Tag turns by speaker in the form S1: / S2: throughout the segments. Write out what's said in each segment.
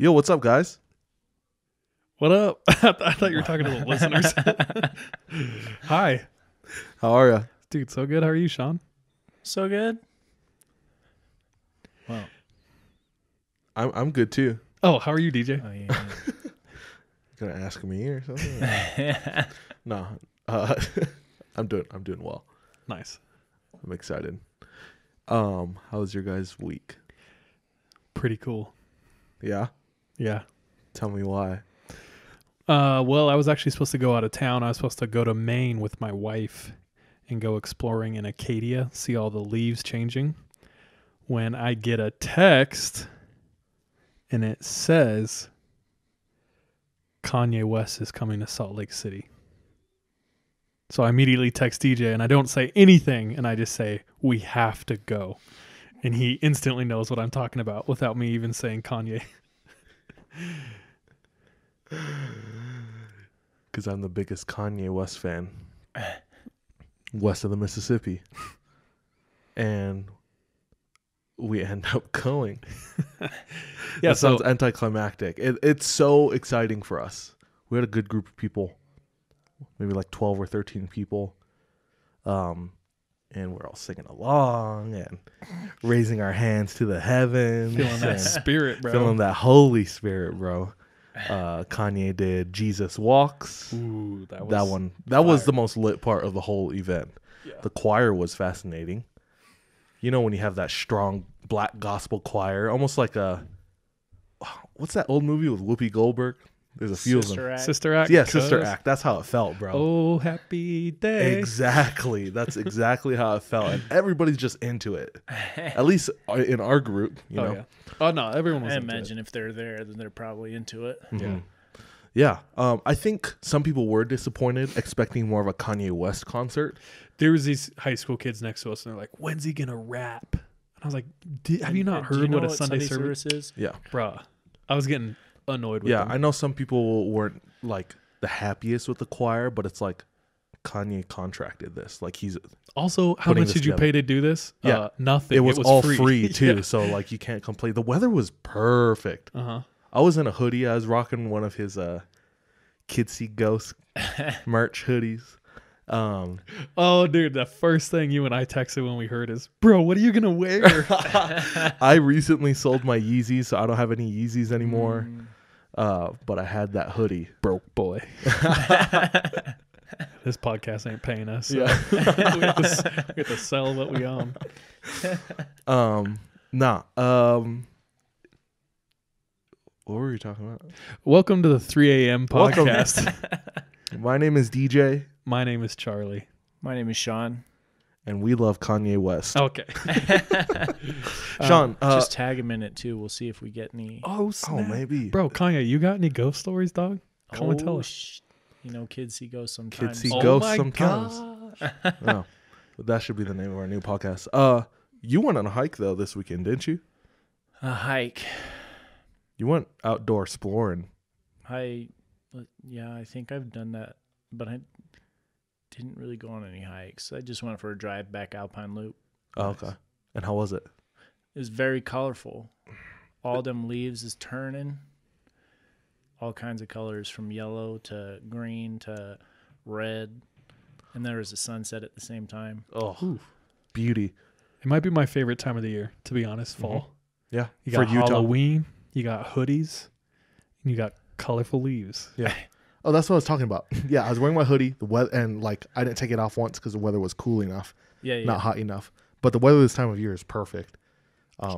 S1: Yo, what's up, guys?
S2: What up? I thought you were talking to the listeners. Hi.
S1: How are ya?
S2: Dude, so good. How are you, Sean?
S3: So good. Wow.
S1: I'm good too.
S2: Oh, how are you, DJ?
S3: Oh, yeah.
S1: Gonna ask me or something? No. I'm doing well.
S2: Nice.
S1: I'm excited. How was your guys' week?
S2: Pretty cool.
S1: Yeah?
S2: Yeah.
S1: Tell me why.
S2: Well, I was actually supposed to go out of town. I was supposed to go to Maine with my wife and go exploring in Acadia, see all the leaves changing. When I get a text and it says Kanye West is coming to Salt Lake City. So I immediately text DJ and I don't say anything and I just say, we have to go. And he instantly knows what I'm talking about without me even saying Kanye.
S1: Because I'm the biggest Kanye West fan. West of the Mississippi. And we end up going.
S2: Yeah,
S1: that sounds anticlimactic. It's so exciting for us. We had a good group of people. Maybe like 12 or 13 people. And we're all singing along and raising our hands to the heavens.
S2: Feeling that spirit, bro.
S1: Feeling that Holy Spirit, bro. Kanye did Jesus Walks.
S2: Ooh, that
S1: was the most lit part of the whole event.
S2: Yeah.
S1: The choir was fascinating. You know when you have that strong black gospel choir, almost like what's that old movie with Whoopi Goldberg? There's a few of them.
S2: Sister Act?
S1: Yeah, Sister Act. That's how it felt, bro.
S2: Oh, happy day.
S1: Exactly. That's exactly how it felt. And everybody's just into it. At least in our group, you know.
S2: Yeah. Oh, no, everyone was
S3: I
S2: into
S3: imagine if they're there, then they're probably into it.
S1: Mm-hmm. Yeah. I think some people were disappointed, expecting more of a Kanye West concert.
S2: There was these high school kids next to us, and they're like, when's he going to rap? And I was like, have you not heard what a Sunday service
S3: is?
S1: Yeah.
S2: Bruh. I was getting annoyed with them.
S1: I know some people weren't like the happiest with the choir, but it's like Kanye contracted this. Like he's
S2: also, how much did you pay to do this?
S1: Yeah,
S2: nothing.
S1: It was all free too,
S2: Yeah.
S1: so like you can't complain. The weather was perfect. I was in a hoodie. I was rocking one of his Kids See Ghosts merch hoodies.
S2: Oh, dude, the first thing you and I texted when we heard is, bro, what are you gonna wear?
S1: I recently sold my Yeezys, so I don't have any Yeezys anymore. But I had that hoodie.
S2: Broke boy. This podcast ain't paying us. So
S1: Yeah.
S2: we have to sell what we own.
S1: What were you talking about?
S2: Welcome to the 3 a.m. podcast.
S1: My name is DJ.
S2: My name is Charlie.
S3: My name is Sean.
S1: And we love Kanye West.
S2: Okay.
S1: Sean,
S3: just tag him in it too. We'll see if we get any.
S2: Oh, snap.
S1: Maybe.
S2: Bro, Kanye, you got any ghost stories, dog? Come and tell us.
S3: Kids see ghosts sometimes.
S1: Kids see ghosts
S2: my
S1: sometimes.
S2: gosh.
S1: Oh, that should be the name of our new podcast. You went on a hike though this weekend, didn't you?
S3: A hike.
S1: You went outdoor exploring.
S3: I think I've done that, but I didn't really go on any hikes. I just went for a drive back Alpine Loop.
S1: Oh, okay. And how was it?
S3: It was very colorful. All them leaves is turning. All kinds of colors from yellow to green to red. And there was a sunset at the same time.
S1: Oh, beauty.
S2: It might be my favorite time of the year, to be honest, fall.
S1: Yeah.
S2: You got Halloween, you got hoodies, and you got colorful leaves.
S1: Yeah. Oh, that's what I was talking about. Yeah, I was wearing my hoodie, the weather, and like I didn't take it off once because the weather was cool enough, not hot enough. But the weather this time of year is perfect.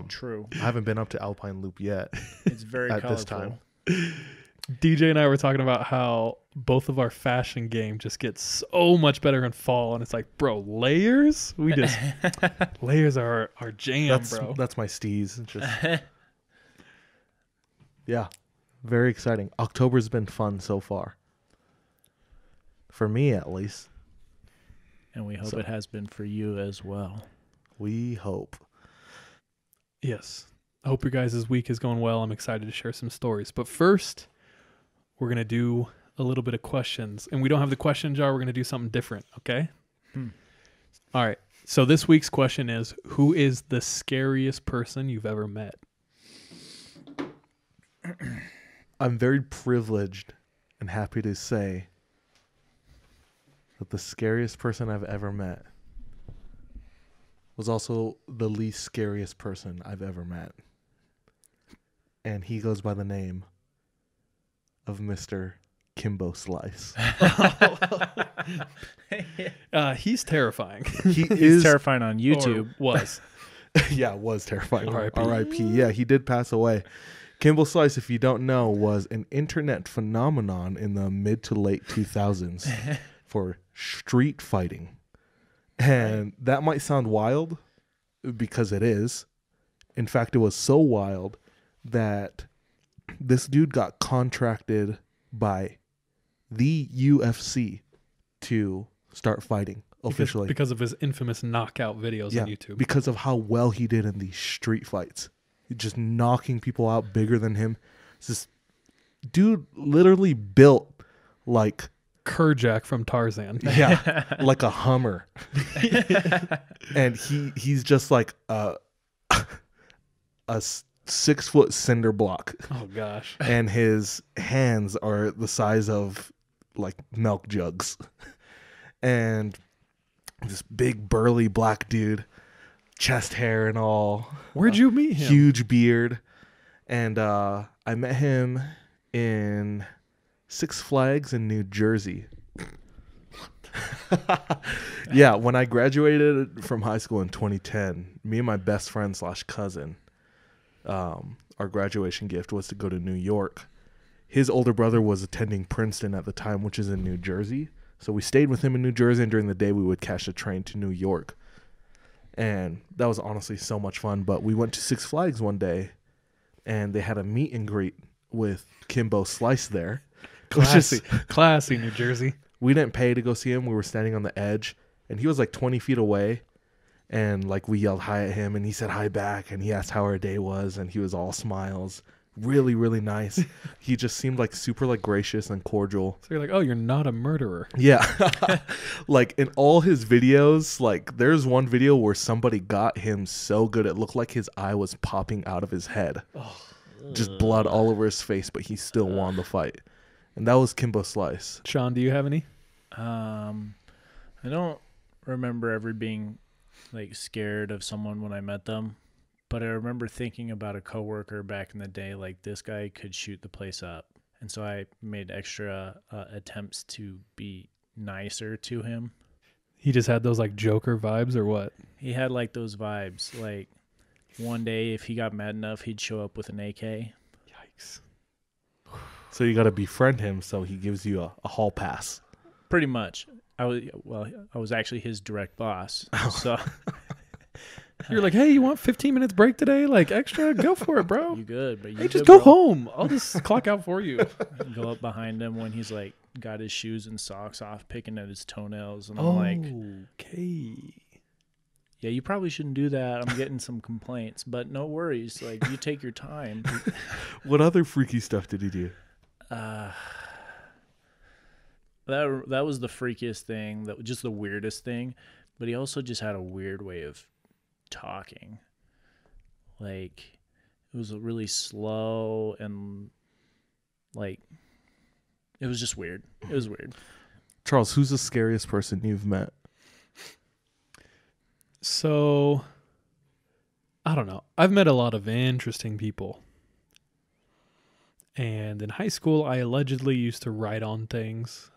S3: True.
S1: I haven't been up to Alpine Loop yet.
S3: It's very
S1: at
S3: colorful.
S1: this time.
S2: DJ and I were talking about how both of our fashion game just gets so much better in fall, and it's like, bro, layers? We just layers are our jam, bro.
S1: That's my steez. Just yeah, very exciting. October's been fun so far, for me at least.
S3: And we hope it has been for you as well.
S1: We hope.
S2: Yes. I hope your guys' week is going well. I'm excited to share some stories. But first, we're going to do a little bit of questions. And we don't have the question jar. We're going to do something different, okay? All right. So this week's question is, who is the scariest person you've ever met?
S1: I'm very privileged and happy to say that the scariest person I've ever met was also the least scariest person I've ever met. And he goes by the name of Mr. Kimbo Slice.
S2: He's terrifying.
S3: He's terrifying on YouTube.
S2: Was.
S1: Yeah, was terrifying.
S2: R.I.P.
S1: R.I.P. Yeah, he did pass away. Kimbo Slice, if you don't know, was an internet phenomenon in the mid to late 2000s for street fighting. And that might sound wild, because it is. In fact, it was so wild that this dude got contracted by the UFC to start fighting officially.
S2: Because of his infamous knockout videos on YouTube.
S1: Because of how well he did in these street fights. Just knocking people out bigger than him. This dude literally built like
S2: Kerjack from Tarzan.
S1: Yeah, like a Hummer. And he's just like a 6-foot cinder block.
S2: Oh gosh.
S1: And his hands are the size of like milk jugs. And this big burly black dude, chest hair and all.
S2: Where'd you meet him?
S1: Huge beard. And I met him in Six Flags in New Jersey. Yeah, when I graduated from high school in 2010, me and my best friend / cousin, our graduation gift was to go to New York. His older brother was attending Princeton at the time, which is in New Jersey. So we stayed with him in New Jersey, and during the day we would catch a train to New York. And that was honestly so much fun. But we went to Six Flags one day, and they had a meet and greet with Kimbo Slice there.
S2: Classy New Jersey.
S1: We didn't pay to go see him. We were standing on the edge, and he was like 20 feet away. And like we yelled hi at him, and he said hi back, and he asked how our day was, and he was all smiles. Really, really nice. He just seemed like super like gracious and cordial.
S2: So you're like, oh, you're not a murderer.
S1: Yeah. Like in all his videos, like there's one video where somebody got him so good it looked like his eye was popping out of his head. Oh, just blood all over his face, but he still won the fight. And that was Kimbo Slice.
S2: Sean, do you have any?
S3: I don't remember ever being like scared of someone when I met them, but I remember thinking about a coworker back in the day, like this guy could shoot the place up. And so I made extra attempts to be nicer to him.
S2: He just had those like Joker vibes or what?
S3: He had like those vibes. Like one day if he got mad enough, he'd show up with an AK.
S2: Yikes.
S1: So you got to befriend him so he gives you a hall pass.
S3: Pretty much. I was actually his direct boss. So
S2: you're like, hey, you want 15 minutes break today? Like extra? Go for it, bro.
S3: You good, but you
S2: hey, just go home. I'll just clock out for you.
S3: Go up behind him when he's like got his shoes and socks off, picking at his toenails, and I'm like,
S2: okay.
S3: Yeah, you probably shouldn't do that. I'm getting some complaints, but no worries. Like, you take your time.
S1: What other freaky stuff did he do?
S3: That was the freakiest thing, that just the weirdest thing, but he also just had a weird way of talking. Like it was really slow and like it was just weird. It was weird.
S1: Charles, who's the scariest person you've met?
S2: So I don't know. I've met a lot of interesting people. And in high school, I allegedly used to write on things.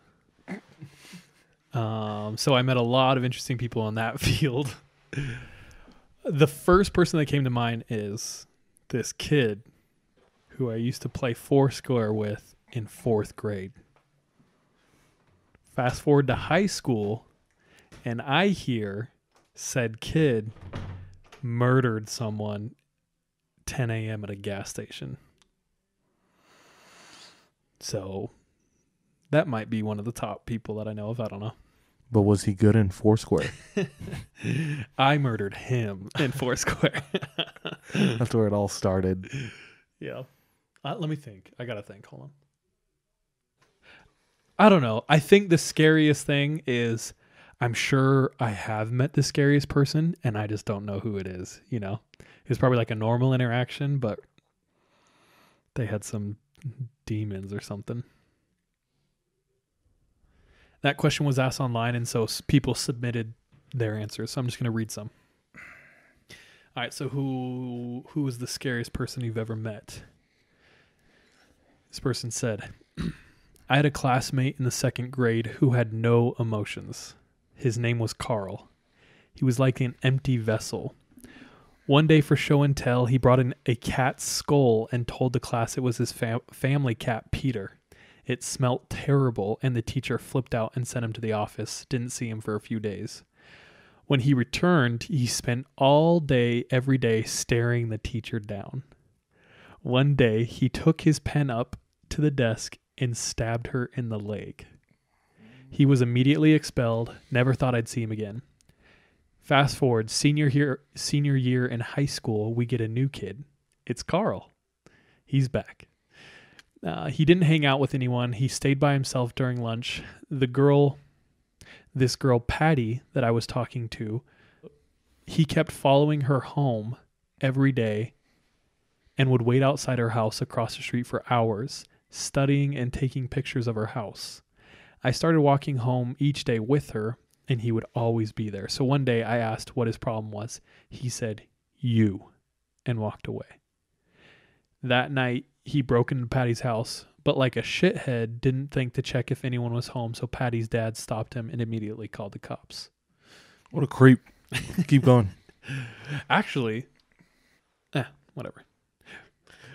S2: So I met a lot of interesting people in that field. The first person that came to mind is this kid who I used to play Foursquare with in 4th grade. Fast forward to high school, and I hear said kid murdered someone 10 a.m. at a gas station. So that might be one of the top people that I know of. I don't know.
S1: But was he good in Foursquare?
S2: I murdered him in Foursquare.
S1: That's where it all started.
S2: Yeah. Let me think. I got to think. Hold on. I don't know. I think the scariest thing is I'm sure I have met the scariest person and I just don't know who it is. You know, it's probably like a normal interaction, but They had some demons or something. That question was asked online, and so people submitted their answers. So I'm just going to read some. All right, so who was the scariest person you've ever met? This person said, I had a classmate in the 2nd grade who had no emotions. His name was Carl. He was like an empty vessel. One day for show and tell, he brought in a cat's skull and told the class it was his family cat, Peter. It smelt terrible, and the teacher flipped out and sent him to the office. Didn't see him for a few days. When he returned, he spent all day, every day, staring the teacher down. One day, he took his pen up to the desk and stabbed her in the leg. He was immediately expelled. Never thought I'd see him again. Fast forward, senior year in high school, we get a new kid. It's Carl. He's back. He didn't hang out with anyone. He stayed by himself during lunch. This girl, Patty, that I was talking to, he kept following her home every day and would wait outside her house across the street for hours, studying and taking pictures of her house. I started walking home each day with her, and he would always be there. So one day I asked what his problem was. He said, "You," and walked away. That night, he broke into Patty's house, but like a shithead, didn't think to check if anyone was home, so Patty's dad stopped him and immediately called the cops.
S1: What a creep. Keep going.
S2: Actually, whatever.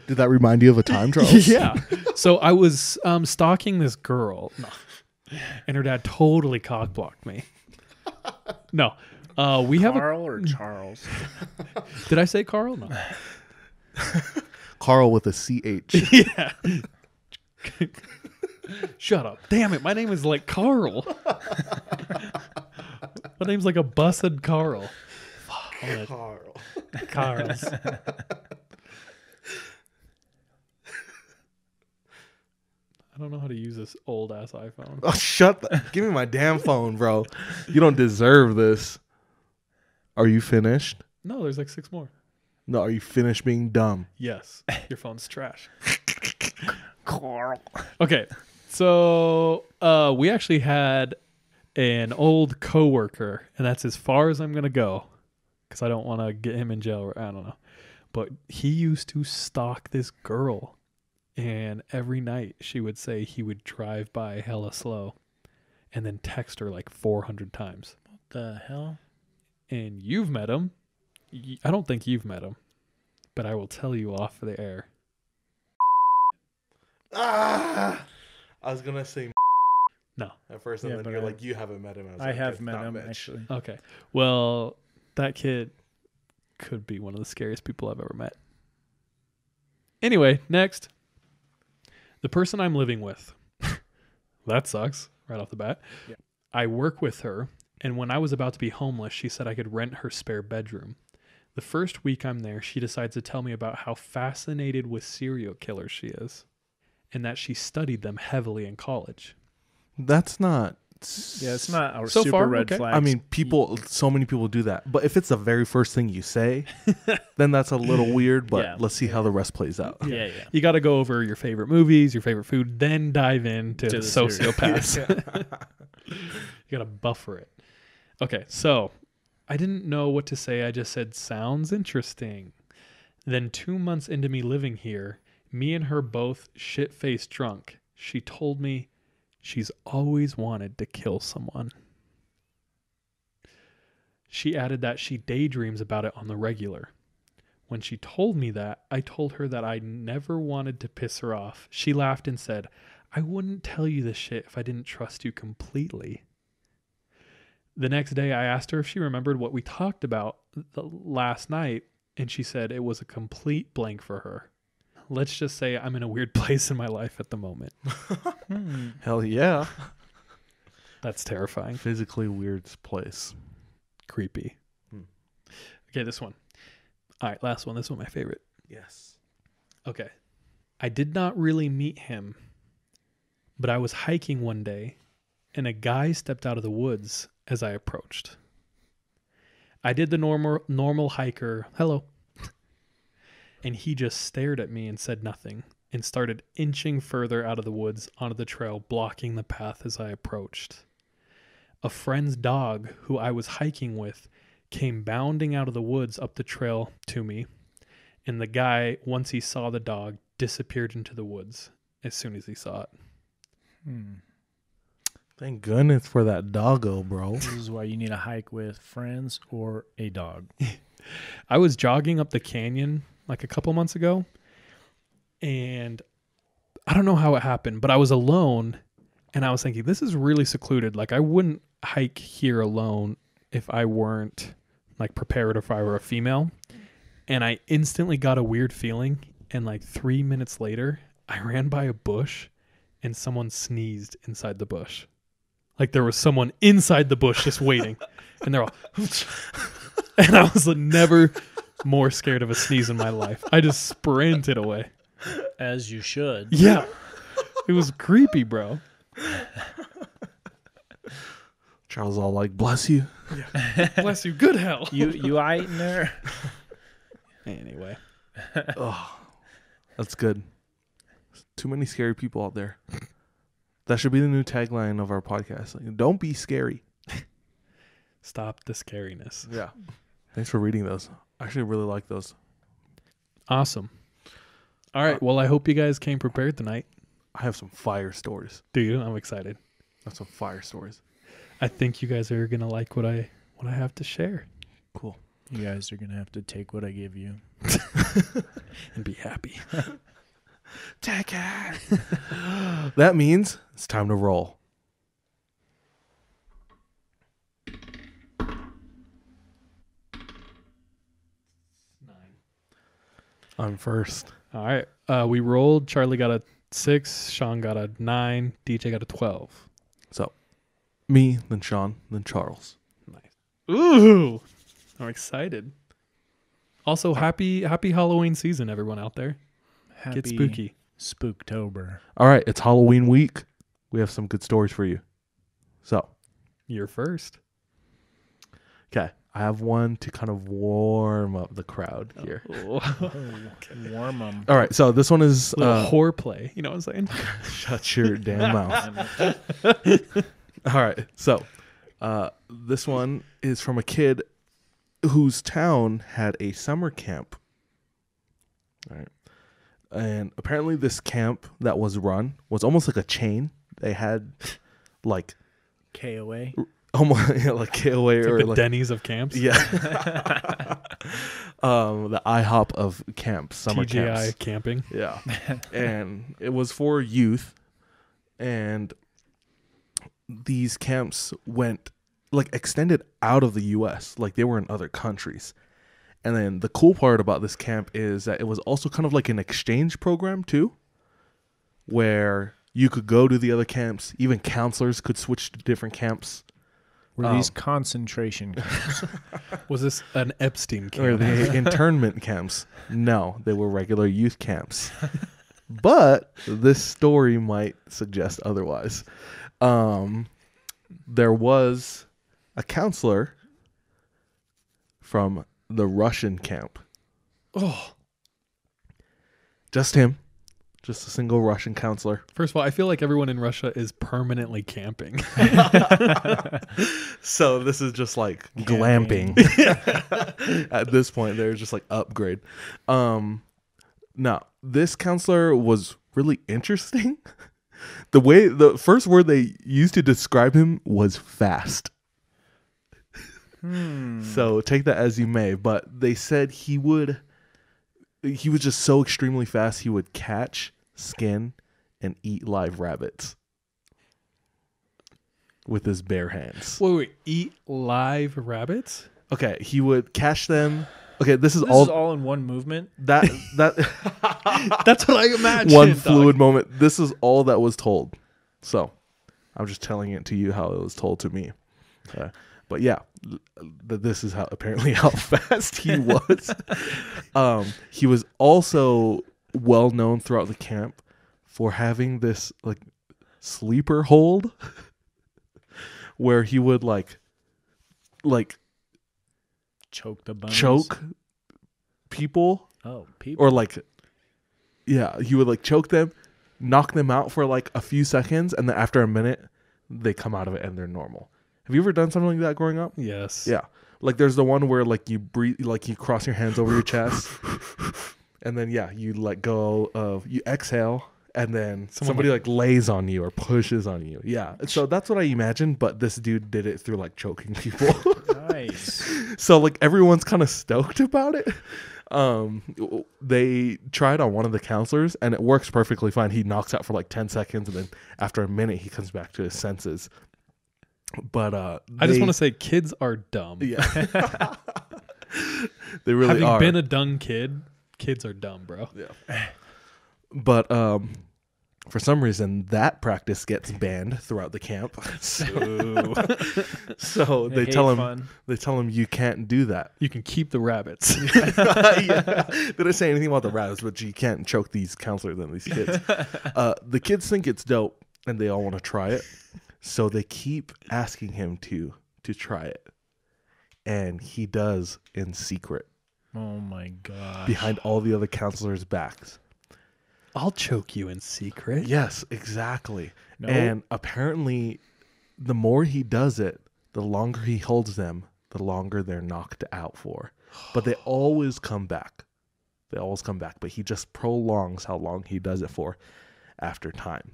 S1: Did that remind you of a time, Charles?
S2: Yeah. So I was stalking this girl, and her dad totally cock-blocked me. No. We have
S3: Carl or Charles?
S2: Did I say Carl? No.
S1: Carl with a CH.
S2: Yeah. Shut up. Damn it. My name is like Carl. My name's like a busted Carl.
S1: Carl.
S2: Carl's. I don't know how to use this old ass iPhone.
S1: Oh, give me my damn phone, bro. You don't deserve this. Are you finished?
S2: No, there's like 6 more.
S1: No, are you finished being dumb?
S2: Yes. Your phone's trash.
S3: Carl.
S2: Okay. So we actually had an old coworker, and that's as far as I'm going to go because I don't want to get him in jail. Or I don't know. But he used to stalk this girl. And every night she would say he would drive by hella slow and then text her like 400 times.
S3: What the hell?
S2: And you've met him. I don't think you've met him, but I will tell you off the air.
S1: I was going to say
S2: No.
S1: at first, and
S3: Yeah,
S1: then
S3: but
S1: you're like, you haven't met him.
S3: I have met him, actually.
S2: Okay. Well, that kid could be one of the scariest people I've ever met. Anyway, next. The person I'm living with. That sucks right off the bat.
S3: Yeah.
S2: I work with her, and when I was about to be homeless, she said I could rent her spare bedroom. The first week I'm there, she decides to tell me about how fascinated with serial killers she is, and that she studied them heavily in college.
S1: That's not.
S3: Yeah, it's not our
S2: So
S3: super
S2: far,
S3: red
S2: okay.
S3: flags.
S1: I mean, so many people do that. But if it's the very first thing you say, then that's a little weird. But
S3: Yeah.
S1: let's see how the rest plays out.
S3: yeah.
S2: You got to go over your favorite movies, your favorite food, then dive into
S3: To
S2: the
S3: the serial.
S2: sociopaths. You got to buffer it. Okay, so I didn't know what to say. I just said, sounds interesting. Then 2 months into me living here, me and her both shit-faced drunk, she told me she's always wanted to kill someone. She added that she daydreams about it on the regular. When she told me that, I told her that I never wanted to piss her off. She laughed and said, I wouldn't tell you this shit if I didn't trust you completely. The next day, I asked her if she remembered what we talked about the last night, and she said it was a complete blank for her. Let's just say I'm in a weird place in my life at the moment.
S1: Hell yeah.
S2: That's terrifying.
S1: Physically weird place.
S2: Creepy. Okay, this one. All right, last one. This one, my favorite.
S1: Yes.
S2: Okay. I did not really meet him, but I was hiking one day, and a guy stepped out of the woods as I approached. I did the normal hiker, hello, and he just stared at me and said nothing. and started inching further out of the woods onto the trail, blocking the path as I approached. A friend's dog, who I was hiking with, came bounding out of the woods up the trail to me, and the guy, once he saw the dog, disappeared into the woods as soon as he saw it.
S1: Thank goodness for that doggo, bro.
S3: This is why you need a hike with friends or a dog.
S2: I was jogging up the canyon like a couple months ago, and I don't know how it happened, but I was alone, and I was thinking, this is really secluded. Like, I wouldn't hike here alone if I weren't like prepared, or if I were a female. And I instantly got a weird feeling, and like 3 minutes later, I ran by a bush, and someone sneezed inside the bush. Like, there was someone inside the bush just waiting, and they're all, and I was like, never more scared of a sneeze in my life. I just sprinted away.
S3: As you should.
S2: Yeah. It was creepy, bro.
S1: Charles all like, bless you.
S2: Bless you. Good hell.
S3: You ain't there.
S2: Anyway.
S1: Oh, that's good. Too many scary people out there. That should be the new tagline of our podcast. Like, don't be scary.
S2: Stop the scariness.
S1: Yeah. Thanks for reading those. I actually really like those.
S2: Awesome. All right. Well, I hope you guys came prepared tonight.
S1: I have some fire stories.
S2: Do you? I'm excited.
S1: I have some fire stories.
S2: I think you guys are gonna like what I have to share
S1: Cool.
S3: You guys are going to have to take what I give you.
S2: and be happy.
S1: Take it. That means it's time to roll. I'm first.
S2: All right. We rolled. Charlie got a 6. Sean got a 9. DJ got a 12.
S1: So, me, then Sean, then Charles.
S2: Nice. Ooh, I'm excited. Also, happy Halloween season, everyone out there.
S3: Happy
S2: Get spooky.
S3: Spooktober.
S1: All right, it's Halloween week. We have some good stories for you. So,
S2: You're first.
S1: okay, I have one to kind of warm up the crowd here.
S3: Warm them.
S1: All right, so this one is
S2: Little whore play. You know what I'm saying?
S1: shut your damn mouth. All right, so this one is from a kid whose town had a summer camp. All right. And apparently this camp that was run was almost like a chain. They had like
S3: KOA.
S1: almost like KOA
S2: It's
S1: or
S2: like the
S1: like
S2: Denny's of camps.
S1: yeah. The IHOP of camps, summer
S2: TGI
S1: camps.
S2: camping.
S1: Yeah. And it was for youth, and these camps went like extended out of the US, like they were in other countries. And then the cool part about this camp is that it was also kind of like an exchange program too, where you could go to the other camps. Even counselors could switch to different camps.
S3: Were these concentration camps?
S2: Was this an Epstein
S1: Or
S2: camp?
S1: the internment camps. No, they were regular youth camps. But this story might suggest otherwise. There was a counselor from the Russian camp.
S2: Oh,
S1: Just him. Just a single Russian counselor.
S2: first of all, I feel like everyone in Russia is permanently camping.
S1: So this is just like glamping. At this point, they're just like upgrade. Now, this counselor was really interesting. The first word they used to describe him was fast. So take that as you may, but they said he was just so extremely fast he would catch, skin, and eat live rabbits with his bare hands.
S2: Wait, eat live rabbits?
S1: Okay, he would catch them. Okay, this is
S3: This
S1: all
S3: is all in one movement.
S1: that
S2: That's what I imagined.
S1: one
S2: dog.
S1: fluid moment. This is all that was told. So, I'm just telling it to you how it was told to me. But yeah, this is how fast he was. He was also well known throughout the camp for having this like sleeper hold where he would like
S3: Choke the bunnies.
S1: choke people
S3: Oh, people.
S1: or like Yeah, he would like choke them, knock them out for like a few seconds, and then after a minute, they come out of it and they're normal. Have you ever done something like that growing up?
S2: Yes.
S1: Yeah. Like there's the one where like you breathe, like you cross your hands over your chest, and then you let go of, you exhale, and then somebody like lays on you or pushes on you. Yeah. So that's what I imagine, but this dude did it through like choking people.
S3: Nice.
S1: So like everyone's kind of stoked about it. They tried on one of the counselors and it works perfectly fine. He knocks out for like 10 seconds and then after a minute he comes back to his senses. But
S2: I just want to say kids are dumb.
S1: Yeah. They really
S2: Having
S1: are.
S2: been a dumb kid, kids are dumb, bro.
S1: Yeah. But for some reason that practice gets banned throughout the camp. So they tell him you can't do that.
S2: You can keep the rabbits.
S1: Yeah. They didn't say anything about the rabbits, but you can't choke these counselors and these kids. The kids think it's dope and they all want to try it. So they keep asking him to try it. And he does in secret.
S3: Oh my god.
S1: Behind all the other counselors' backs.
S2: I'll choke you in secret.
S1: Yes, exactly.
S3: No.
S1: And apparently the more he does it, the longer he holds them, the longer they're knocked out for. But they always come back. They always come back. But he just prolongs how long he does it for after time.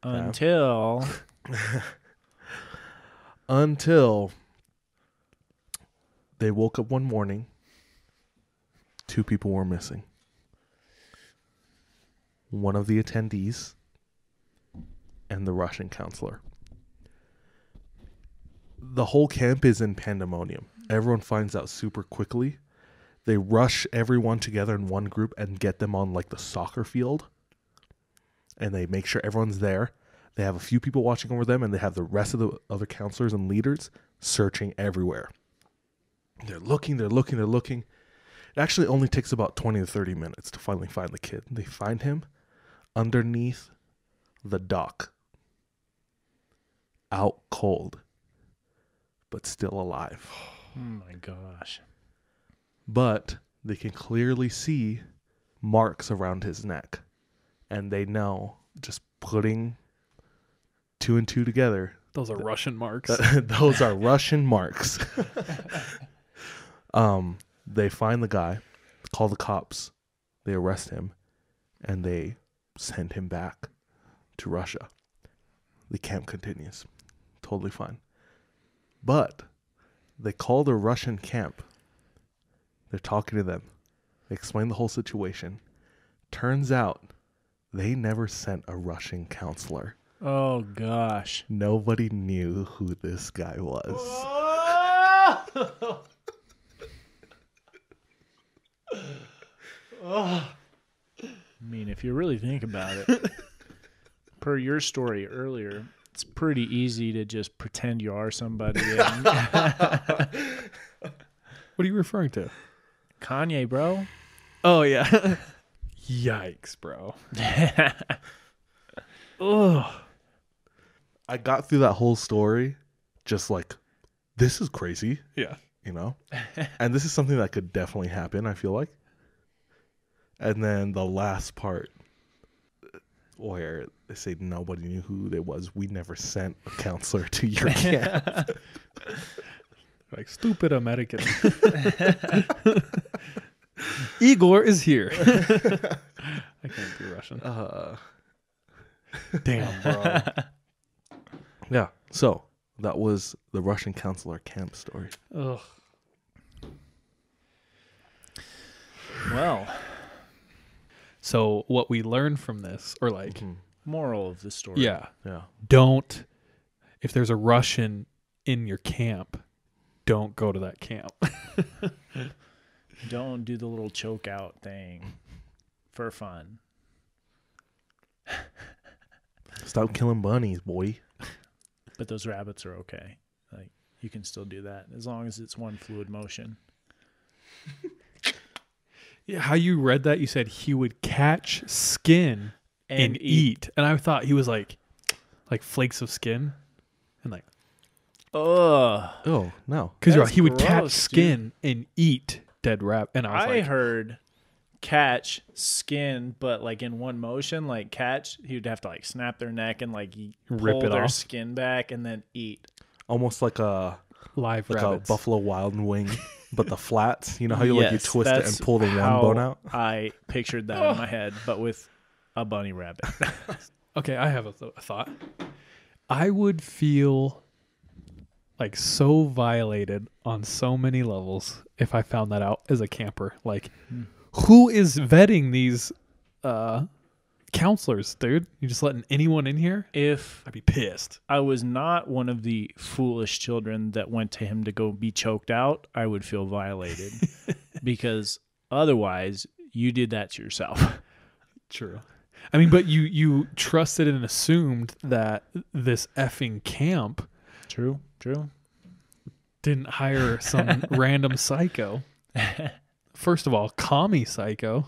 S3: Until
S1: they woke up one morning, 2 people were missing. One of the attendees and the Russian counselor. The whole camp is in pandemonium. Everyone finds out super quickly. They rush everyone together in one group and get them on like the soccer field. And they make sure everyone's there. They have a few people watching over them, and they have the rest of the other counselors and leaders searching everywhere. They're looking. It actually only takes about 20 to 30 minutes to finally find the kid. They find him underneath the dock. Out cold, but still alive.
S3: oh my gosh.
S1: But they can clearly see marks around his neck. And they know, just putting 2 and 2 together,
S2: Those are Russian marks.
S1: those are Russian marks. They find the guy, call the cops, they arrest him, and they send him back to Russia. The camp continues. Totally fine. But they call the Russian camp. They're talking to them. They explain the whole situation. Turns out they never sent a Russian counselor.
S3: Oh gosh.
S1: Nobody knew who this guy was.
S3: I mean, if you really think about it, per your story earlier, it's pretty easy to just pretend you are somebody. And
S2: What are you referring to?
S3: Kanye, bro.
S2: Oh, yeah. Yikes, bro. Ugh.
S1: I got through that whole story just like, this is crazy,
S2: Yeah.
S1: you know? And this is something that could definitely happen, I feel like. And then the last part where they say nobody knew who they was. We never sent a counselor to your camp.
S2: Like, stupid American. Igor is here. I can't do Russian. Damn, bro.
S1: Yeah. So that was the Russian counselor camp story.
S2: Ugh.
S3: Well,
S2: So what we learned from this, or like,
S3: moral of the story.
S2: yeah,
S1: Yeah.
S2: don't, if there's a Russian in your camp, don't go to that camp.
S3: Don't do the little choke out thing for fun.
S1: Stop killing bunnies, boy.
S3: But those rabbits are okay. Like, you can still do that as long as it's one fluid motion.
S2: Yeah, how you read that, you said he would catch skin and eat. And I thought he was like flakes of skin. And like,
S3: Ugh.
S1: Oh, no.
S2: because
S3: That's
S2: he would catch
S3: gross,
S2: skin and eat dead rabbit. And I was
S3: I
S2: like,
S3: heard catch, skin, but like in one motion, like catch, he'd have to like snap their neck and like
S2: Rip
S3: pull
S2: it
S3: their
S2: off.
S3: skin back and then eat.
S1: Almost like a
S2: rabbits.
S1: Buffalo Wild Wing, but the flats. You know how you you twist it and pull the one bone out?
S3: I pictured that in my head, but with a bunny rabbit.
S2: Okay, I have a thought. I would feel like so violated on so many levels if I found that out as a camper. Like, who is vetting these counselors, dude? You just letting anyone in here?
S3: If
S2: I'd be pissed.
S3: I was not one of the foolish children that went to him to go be choked out, I would feel violated because otherwise you did that to yourself.
S2: True. I mean, but you trusted and assumed that this effing camp
S3: True.
S2: didn't hire some random psycho. First of all, commie psycho.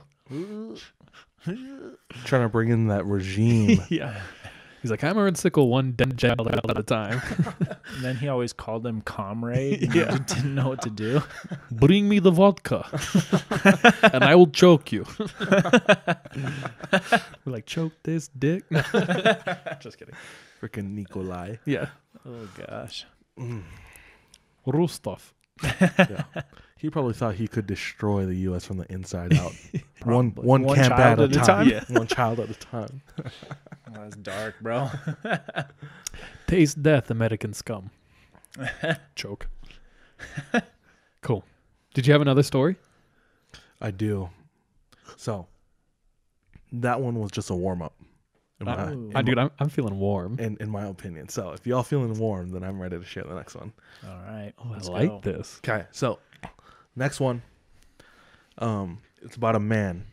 S1: Trying to bring in that regime.
S2: Yeah. He's like, I'm a sickle one dead child at a time.
S3: And then he always called them comrade.
S2: Yeah.
S3: He didn't know what to do.
S2: Bring me the vodka and I will choke you. We're like, choke this dick. Just kidding.
S1: Freaking Nikolai.
S2: Yeah.
S3: Oh, gosh.
S2: Rostov.
S1: Yeah. He probably thought he could destroy the U.S. from the inside out. one
S3: One
S1: camp
S3: child
S1: at a time.
S2: Yeah.
S1: One child at a time.
S3: Oh, that's dark, bro.
S2: Taste death, American scum. Choke. Cool. Did you have another story?
S1: I do. So, that one was just a warm-up.
S2: Dude, I'm feeling warm.
S1: In my opinion. So, if y'all feeling warm, then I'm ready to share the next one.
S3: All right.
S2: Oh, I
S3: let's
S2: like
S3: go.
S2: this.
S1: Okay, so next one. It's about a man,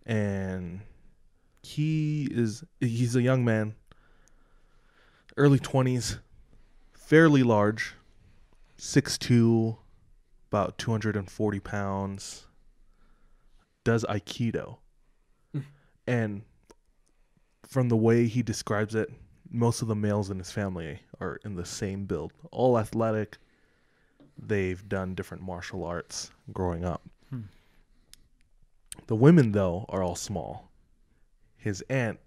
S1: and he's a young man, early 20s, fairly large, 6'2", about 240 pounds, does Aikido, and from the way he describes it, most of the males in his family are in the same build, all athletic. They've done different martial arts growing up. The women, though, are all small. His aunt,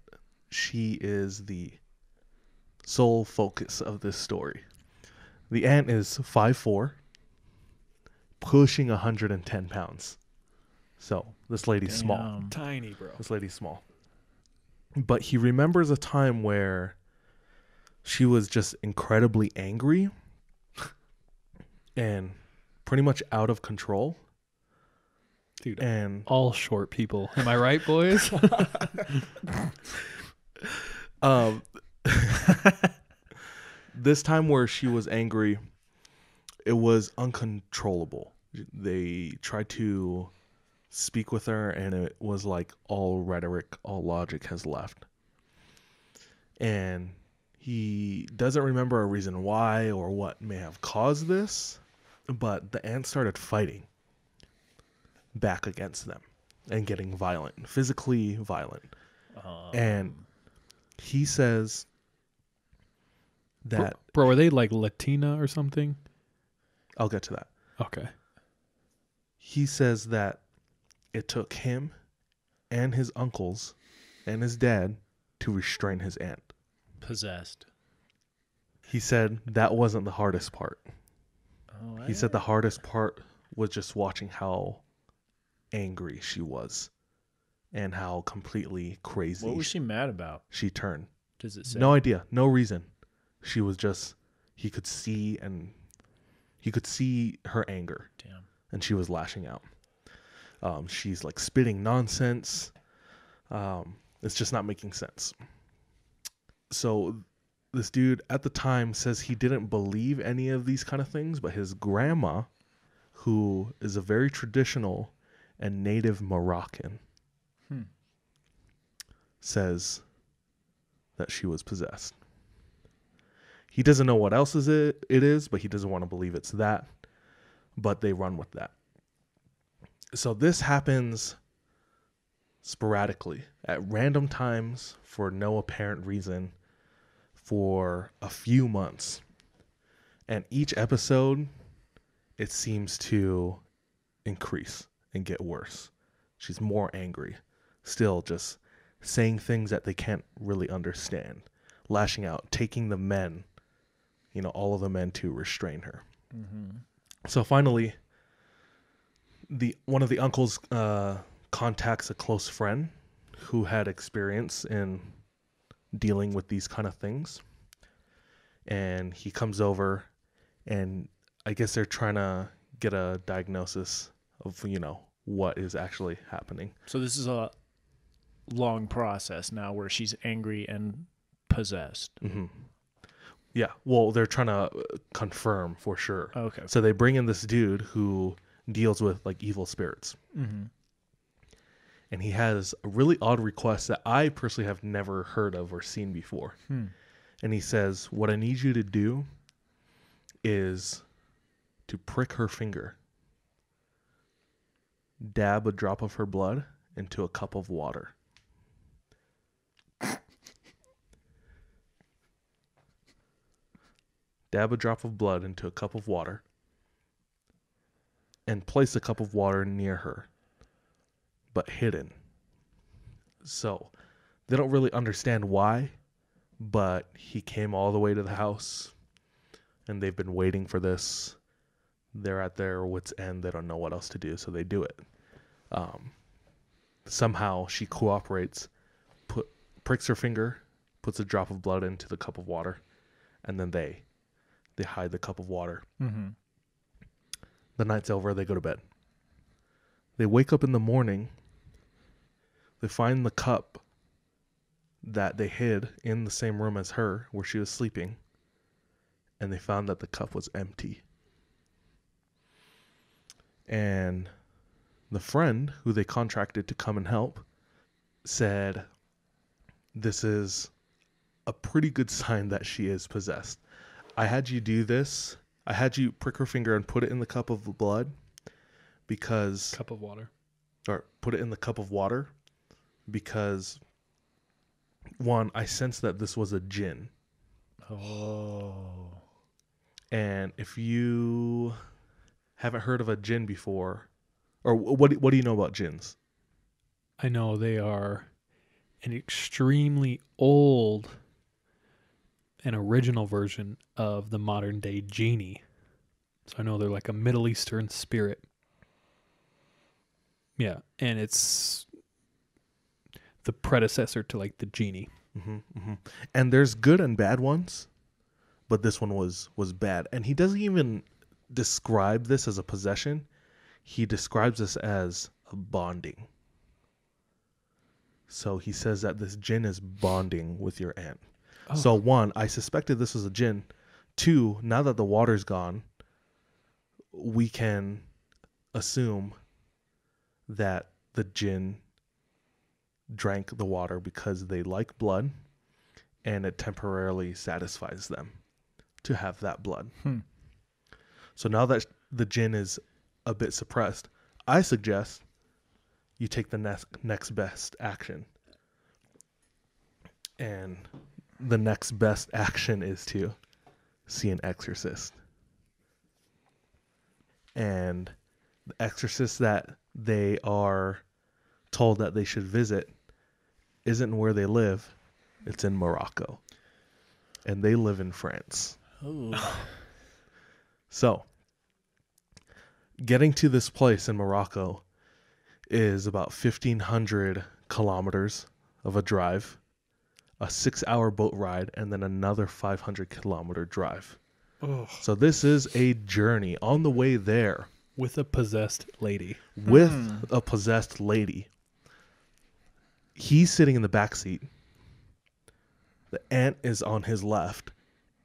S1: she is the sole focus of this story. The aunt is 5'4", pushing 110 pounds. So this lady's small.
S3: Damn.
S2: Tiny, bro.
S1: This lady's small. But he remembers a time where she was just incredibly angry and pretty much out of control.
S2: Dude,
S1: And
S2: all short people. Am I right, boys?
S1: this time where she was angry, it was uncontrollable. They tried to speak with her, and it was like all rhetoric, all logic has left. And he doesn't remember a reason why or what may have caused this, but the aunt started fighting back against them and getting violent, physically violent. And he says that...
S2: Bro, are they like Latina or something?
S1: I'll get to that.
S2: Okay.
S1: He says that it took him and his uncles and his dad to restrain his aunt.
S3: Possessed.
S1: He said that wasn't the hardest part.
S3: Oh,
S1: He said the hardest part was just watching how angry she was and how completely crazy
S3: What was she mad about?
S1: she turned.
S3: Does it say?
S1: No idea, no reason. She was just, he could see her anger.
S3: Damn.
S1: And she was lashing out. She's like spitting nonsense. It's just not making sense. So this dude at the time says he didn't believe any of these kind of things, but his grandma, who is a very traditional and native Moroccan, says that she was possessed. He doesn't know what else it is, but he doesn't want to believe it's that. But they run with that. So this happens sporadically at random times for no apparent reason for a few months. And each episode, it seems to increase and get worse. She's more angry. Still just saying things that they can't really understand. Lashing out, taking the men, all of the men to restrain her.
S3: Mm-hmm.
S1: So finally, one of the uncles contacts a close friend who had experience in dealing with these kind of things. And he comes over, and I guess they're trying to get a diagnosis of, what is actually happening.
S3: So this is a long process now where she's angry and possessed.
S1: Mm-hmm. Yeah. Well, they're trying to confirm for sure.
S3: Okay.
S1: So they bring in this dude who deals with like evil spirits.
S3: Mm-hmm.
S1: And he has a really odd request that I personally have never heard of or seen before. And he says, what I need you to do is to prick her finger, dab a drop of her blood into a cup of water. Dab a drop of blood into a cup of water and place a cup of water near her, but hidden. So they don't really understand why, but he came all the way to the house and they've been waiting for this. They're at their wits' end. They don't know what else to do, so they do it. Somehow she cooperates, pricks her finger, puts a drop of blood into the cup of water, and then they hide the cup of water.
S3: Mm-hmm.
S1: The night's over. They go to bed. They wake up in the morning. They find the cup that they hid in the same room as her where she was sleeping, and they found that the cup was empty. And the friend who they contracted to come and help said, this is a pretty good sign that she is possessed. I had you do this. I had you prick her finger and put it in the cup of blood because...
S2: Cup of water.
S1: Or put it in the cup of water because, one, I sensed that this was a jinn.
S3: Oh.
S1: And if you haven't heard of a jinn before, or what do you know about jinns?
S2: I know they are an extremely old and original version of the modern day genie. So I know they're like a Middle Eastern spirit. Yeah, and it's the predecessor to like the genie.
S1: Mm-hmm, mm-hmm. And there's good and bad ones, but this one was bad. And he doesn't even describe this as a possession. He describes this as a bonding. So he says that this jinn is bonding with your aunt. Oh. So one, I suspected this was a jinn. Two, now that the water's gone, we can assume that the jinn drank the water because they like blood and it temporarily satisfies them to have that blood. So now that the jinn is a bit suppressed, I suggest you take the next best action. And the next best action is to see an exorcist. And the exorcist that they are told that they should visit isn't where they live. It's in Morocco. And they live in France.
S3: Ooh.
S1: So, getting to this place in Morocco is about 1,500 kilometers of a drive, a 6-hour boat ride, and then another 500-kilometer drive.
S2: Oh.
S1: So this is a journey on the way there.
S2: With a possessed lady.
S1: With a possessed lady. He's sitting in the back seat. The aunt is on his left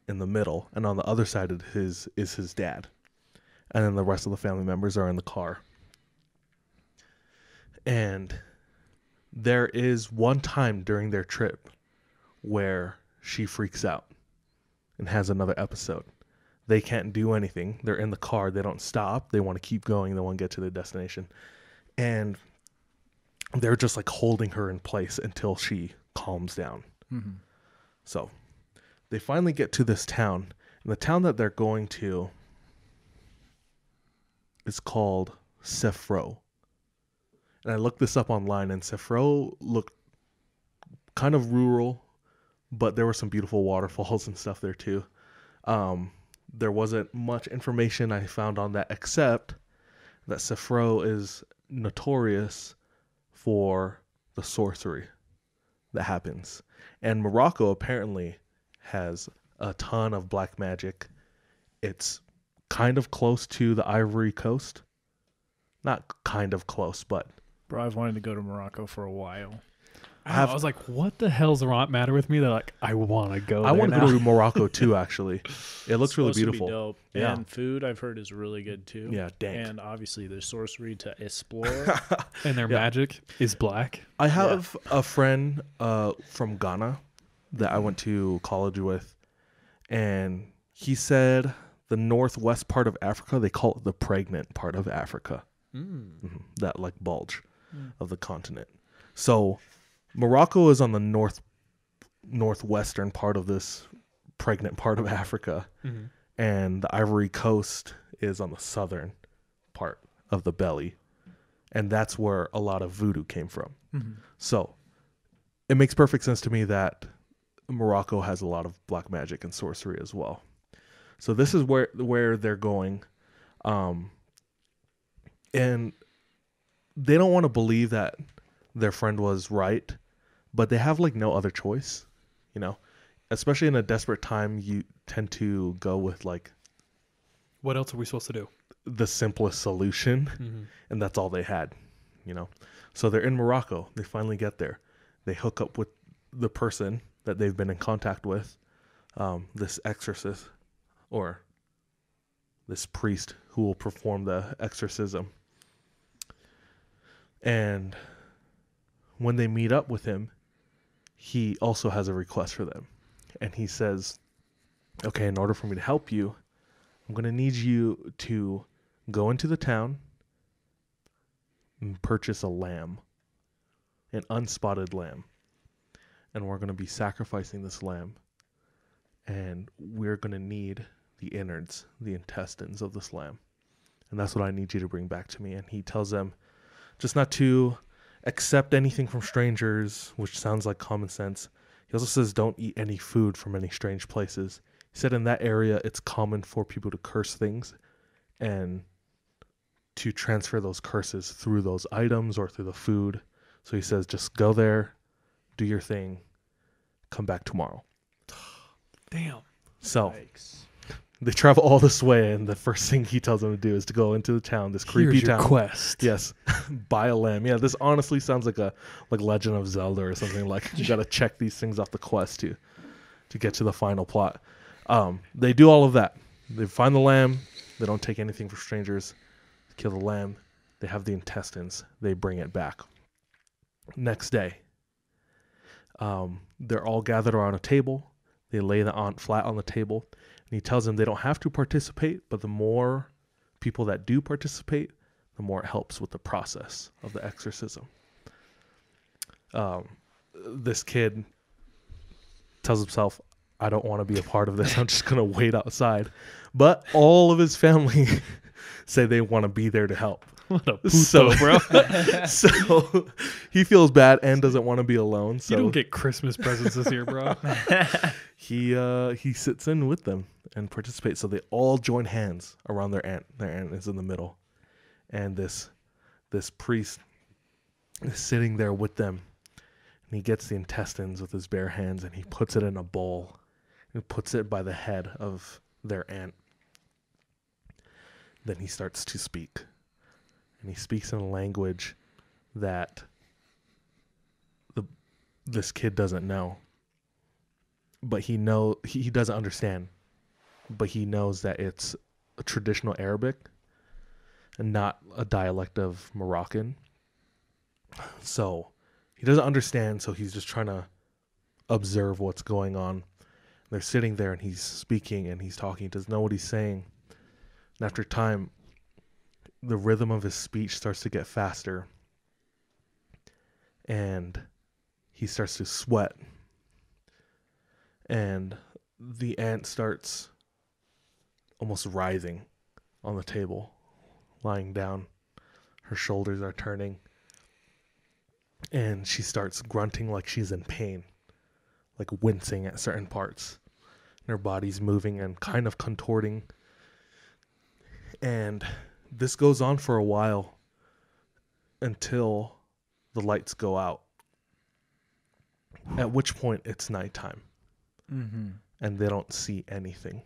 S1: in the middle, and on the other side of is his dad. And then the rest of the family members are in the car. And there is one time during their trip where she freaks out and has another episode. They can't do anything. They're in the car. They don't stop. They want to keep going. They want to get to their destination. And they're just like holding her in place until she calms down.
S3: Mm-hmm.
S1: So they finally get to this town. And the town that they're going to is called Sefro. And I looked this up online, and Sefro looked kind of rural, but there were some beautiful waterfalls and stuff there too. There wasn't much information I found on that, except that Sefro is notorious for the sorcery that happens. And Morocco apparently has a ton of black magic. It's kind of close to the Ivory Coast. Not kind of close, but...
S3: Bro, I've wanted to go to Morocco for a while.
S2: I was like, what the hell's the matter with me? They're like, I want to go.
S1: I want to go to Morocco too, actually. It looks really
S3: Supposed to be
S1: beautiful.
S3: dope.
S1: Yeah.
S3: And food, I've heard, is really good too.
S1: Yeah, dank.
S3: And obviously there's sorcery to explore.
S2: And their magic is black.
S1: I have a friend from Ghana that I went to college with, and he said the northwest part of Africa, they call it the pregnant part of Africa. That like bulge of the continent. So Morocco is on the northwestern part of this pregnant part of Africa, and the Ivory Coast is on the southern part of the belly, and that's where a lot of voodoo came from. So it makes perfect sense to me that Morocco has a lot of black magic and sorcery as well. So this is where they're going, and they don't want to believe that their friend was right, but they have like no other choice, you know, especially in a desperate time. You tend to go with like,
S2: what else are we supposed to do?
S1: The simplest solution. And that's all they had, you know? So they're in Morocco. They finally get there. They hook up with the person that they've been in contact with, this exorcist or this priest who will perform the exorcism. And when they meet up with him, he also has a request for them. And he says, okay, in order for me to help you, I'm going to need you to go into the town and purchase a lamb, an unspotted lamb. And we're going to be sacrificing this lamb. And we're going to need the innards, the intestines of this lamb. And that's what I need you to bring back to me. And he tells them just not to accept anything from strangers, which sounds like common sense. He also says don't eat any food from any strange places. He said in that area, it's common for people to curse things and to transfer those curses through those items or through the food. So he says, just go there, do your thing, come back tomorrow.
S2: Damn.
S1: So they travel all this way, and the first thing he tells them to do is to go into the town, this creepy
S2: Here's your
S1: town.
S2: quest.
S1: Yes, buy a lamb. Yeah, this honestly sounds like a Legend of Zelda or something. Like you got to check these things off the quest to get to the final plot. They do all of that. They find the lamb. They don't take anything from strangers. They kill the lamb. They have the intestines. They bring it back. Next day, they're all gathered around a table. They lay the aunt flat on the table. And he tells them they don't have to participate, but the more people that do participate, the more it helps with the process of the exorcism. This kid tells himself, I don't want to be a part of this. I'm just going to wait outside. But all of his family say they want to be there to help.
S2: What a puto, bro.
S1: So he feels bad and doesn't want to be alone. So
S2: you don't get Christmas presents this year, bro.
S1: He sits in with them and participates. So they all join hands around their aunt. Their aunt is in the middle. And this priest is sitting there with them. And he gets the intestines with his bare hands and he puts it in a bowl and puts it by the head of their aunt. Then he starts to speak. And he speaks in a language that this kid doesn't know. But he doesn't understand. But he knows that it's a traditional Arabic and not a dialect of Moroccan. So he doesn't understand, so he's just trying to observe what's going on. They're sitting there and he's speaking and he's talking. He doesn't know what he's saying. And after time, the rhythm of his speech starts to get faster. And he starts to sweat. And the aunt starts almost writhing on the table, lying down. Her shoulders are turning. And she starts grunting like she's in pain, like wincing at certain parts. And her body's moving and kind of contorting. And this goes on for a while until the lights go out. At which point it's nighttime.
S3: Mm-hmm.
S1: And they don't see anything.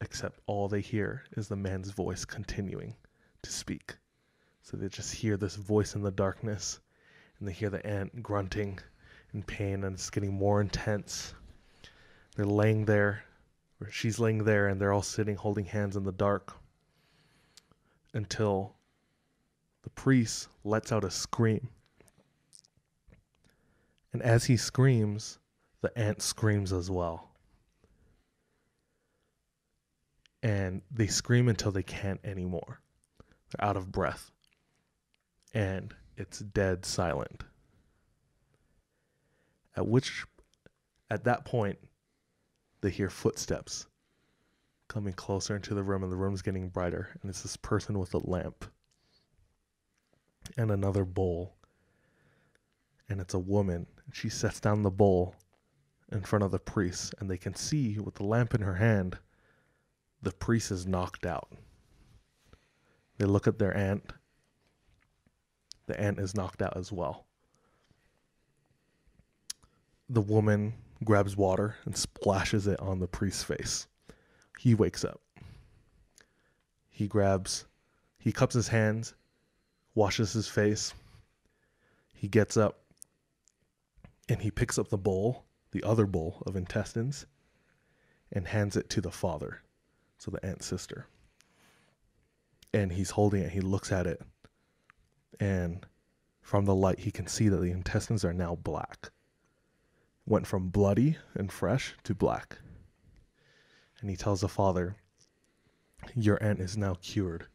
S1: Except all they hear is the man's voice continuing to speak. So they just hear this voice in the darkness. And they hear the aunt grunting in pain. And it's getting more intense. They're laying there. Or she's laying there. And they're all sitting holding hands in the dark. Until the priest lets out a scream. And as he screams, the aunt screams as well. And they scream until they can't anymore. They're out of breath. And it's dead silent. At that point, they hear footsteps coming closer into the room, and the room's getting brighter. And it's this person with a lamp and another bowl. And it's a woman. She sets down the bowl in front of the priest, and they can see with the lamp in her hand, the priest is knocked out. They look at their aunt. The aunt is knocked out as well. The woman grabs water and splashes it on the priest's face. He wakes up. He cups his hands, washes his face. He gets up and he picks up the bowl, the other bowl of intestines, and hands it to the father, so the aunt's sister. And he's holding it. He looks at it. And from the light, he can see that the intestines are now black. Went from bloody and fresh to black. And he tells the father, "Your aunt is now cured.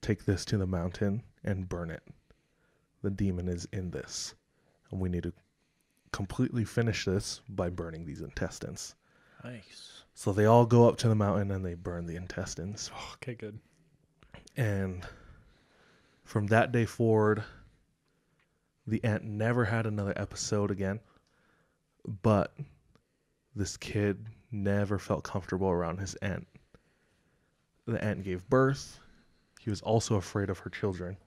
S1: Take this to the mountain and burn it. The demon is in this. And we need to completely finish this by burning these intestines."
S3: Nice.
S1: So they all go up to the mountain and they burn the intestines.
S2: Oh, okay, good.
S1: And from that day forward, the aunt never had another episode again. But this kid never felt comfortable around his aunt. The aunt gave birth. He was also afraid of her children.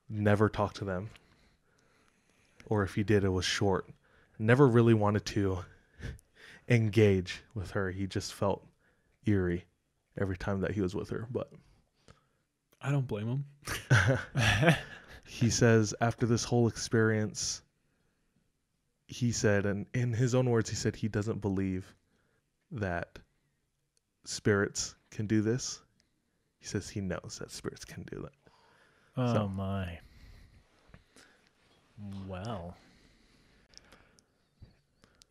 S1: Never talked to them. Or if he did, it was short. Never really wanted to engage with her. He just felt eerie every time that he was with her. But
S2: I don't blame him.
S1: he says after this whole experience, he said, and in his own words, he said he doesn't believe that spirits can do this. He says he knows that spirits can do that.
S3: Oh, my. Well.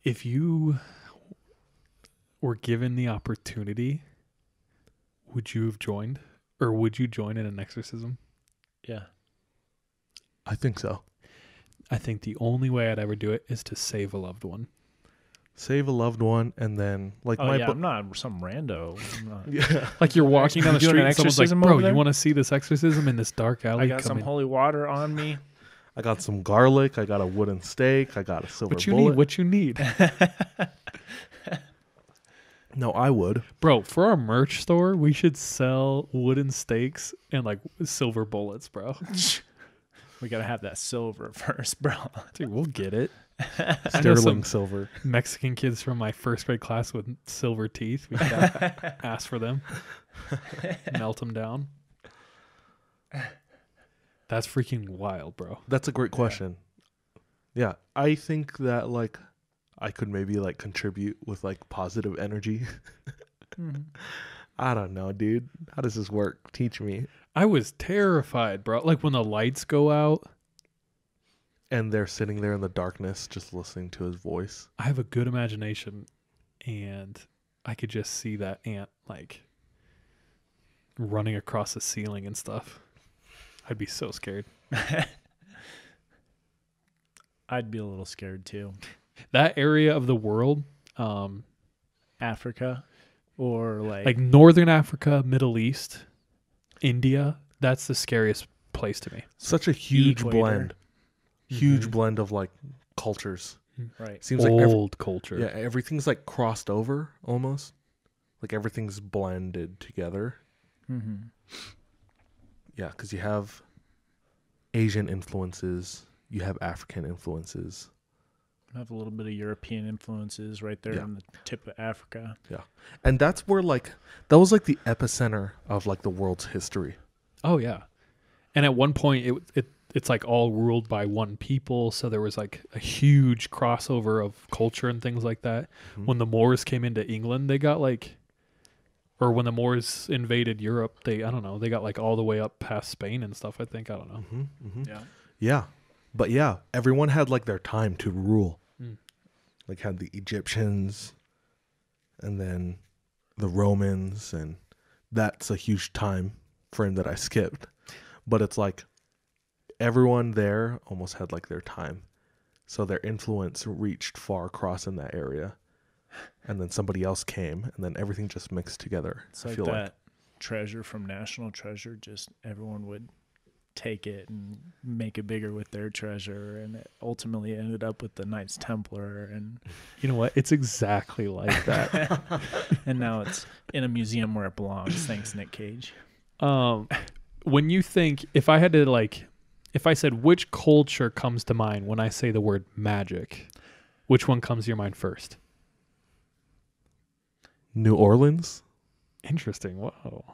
S2: If you were given the opportunity, would you have joined? Or would you join in an exorcism?
S3: Yeah.
S1: I think so.
S2: I think the only way I'd ever do it is to save a loved one.
S1: Save a loved one, and then
S3: I'm not some rando. I'm not.
S1: Yeah.
S2: Like you're walking down the
S3: You doing
S2: street
S3: an
S2: and someone's like,
S3: exorcism
S2: "Bro,
S3: over there?
S2: you want to see this exorcism in this dark alley?"
S3: I got some holy water on me.
S1: I got some garlic. I got a wooden stake. I got a silver
S2: What you
S1: bullet.
S2: need? What you need,
S1: No, I would.
S2: bro? For our merch store, we should sell wooden stakes and like silver bullets, bro.
S3: We got to have that silver first, bro.
S2: Dude, we'll get it. I know
S1: Sterling
S2: some
S1: silver.
S2: Mexican kids from my first grade class with silver teeth. We could ask for them, melt them down. That's freaking wild, bro.
S1: That's a great question. Yeah, I think that like I could maybe like contribute with like positive energy.
S3: Mm-hmm.
S1: I don't know, dude. How does this work? Teach me.
S2: I was terrified, bro. Like when the lights go out.
S1: And they're sitting there in the darkness just listening to his voice.
S2: I have a good imagination, and I could just see that ant like running across the ceiling and stuff. I'd be so scared.
S3: I'd be a little scared too.
S2: That area of the world,
S3: Africa or
S2: like Northern Africa, Middle East, India, that's the scariest place to me.
S1: Such a huge
S3: Equator.
S1: blend. Huge
S2: Mhm.
S1: blend of like cultures.
S3: Right.
S1: Seems like
S2: Old culture.
S1: yeah, everything's like crossed over almost. Like everything's blended together.
S3: Mm-hmm.
S1: Yeah, because you have Asian influences, you have African influences.
S3: Have a little bit of European influences right there
S1: Yeah.
S3: on the tip of Africa.
S1: And that's where like that was like the epicenter of like the world's history.
S2: Oh yeah. And at one point it's like all ruled by one people, so there was like a huge crossover of culture and things like that.
S1: Mhm.
S2: When the Moors came into England, they got like, or when the Moors invaded Europe, they got like all the way up past Spain and stuff, I think. I don't know.
S3: Yeah.
S1: Yeah. But yeah, everyone had like their time to rule.
S2: Mm.
S1: Like had the Egyptians and then the Romans, and that's a huge time frame that I skipped. But it's like everyone there almost had like their time. So their influence reached far across in that area. And then somebody else came, and then everything just mixed together.
S3: It's
S1: I
S3: like
S1: feel
S3: that
S1: like
S3: treasure from National Treasure. Just everyone would take it and make it bigger with their treasure, and it ultimately ended up with the Knights Templar, and
S2: You know what? It's exactly like that.
S3: and now it's in a museum where it belongs. Thanks, Nick Cage.
S2: When you think, if I said which culture comes to mind when I say the word magic, which one comes to your mind first?
S1: New Orleans.
S2: Interesting. Whoa.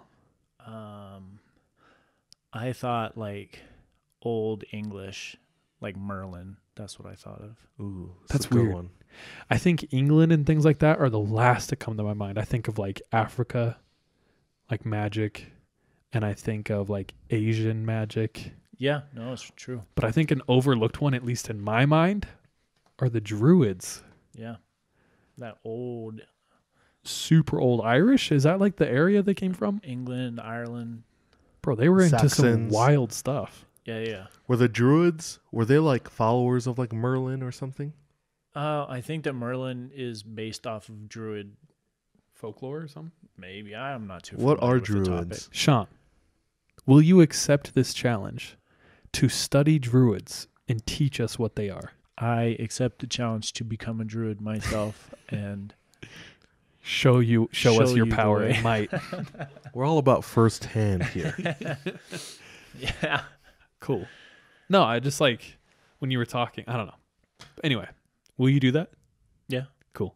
S3: I thought like old English, like Merlin. That's what I thought of.
S1: Ooh,
S2: That's
S1: a good
S2: weird.
S1: one.
S2: I think England and things like that are the last to come to my mind. I think of like Africa, like magic, and I think of like Asian magic.
S3: Yeah, no, it's true.
S2: But I think an overlooked one, at least in my mind, are the Druids.
S3: Yeah, that old
S2: Super old Irish. Is that like the area they came from?
S3: England, Ireland.
S2: Bro, they were into some
S1: Saxons.
S2: wild stuff.
S3: Yeah.
S1: Were the Druids, were they like followers of like Merlin or something?
S3: I think that Merlin is based off of Druid.
S2: Folklore or something?
S3: Maybe I'm not too.
S1: What
S3: familiar
S1: are
S3: with the topic.
S1: Druids?
S2: Sean, will you accept this challenge to study Druids and teach us what they are?
S3: I accept the challenge to become a Druid myself and
S2: Show us
S3: Show
S2: your
S3: you the
S2: power
S3: way.
S2: and might.
S1: We're all about first hand here.
S3: yeah.
S2: Cool. No, I just like when you were talking. I don't know. Anyway, will you do that?
S3: Yeah.
S2: Cool.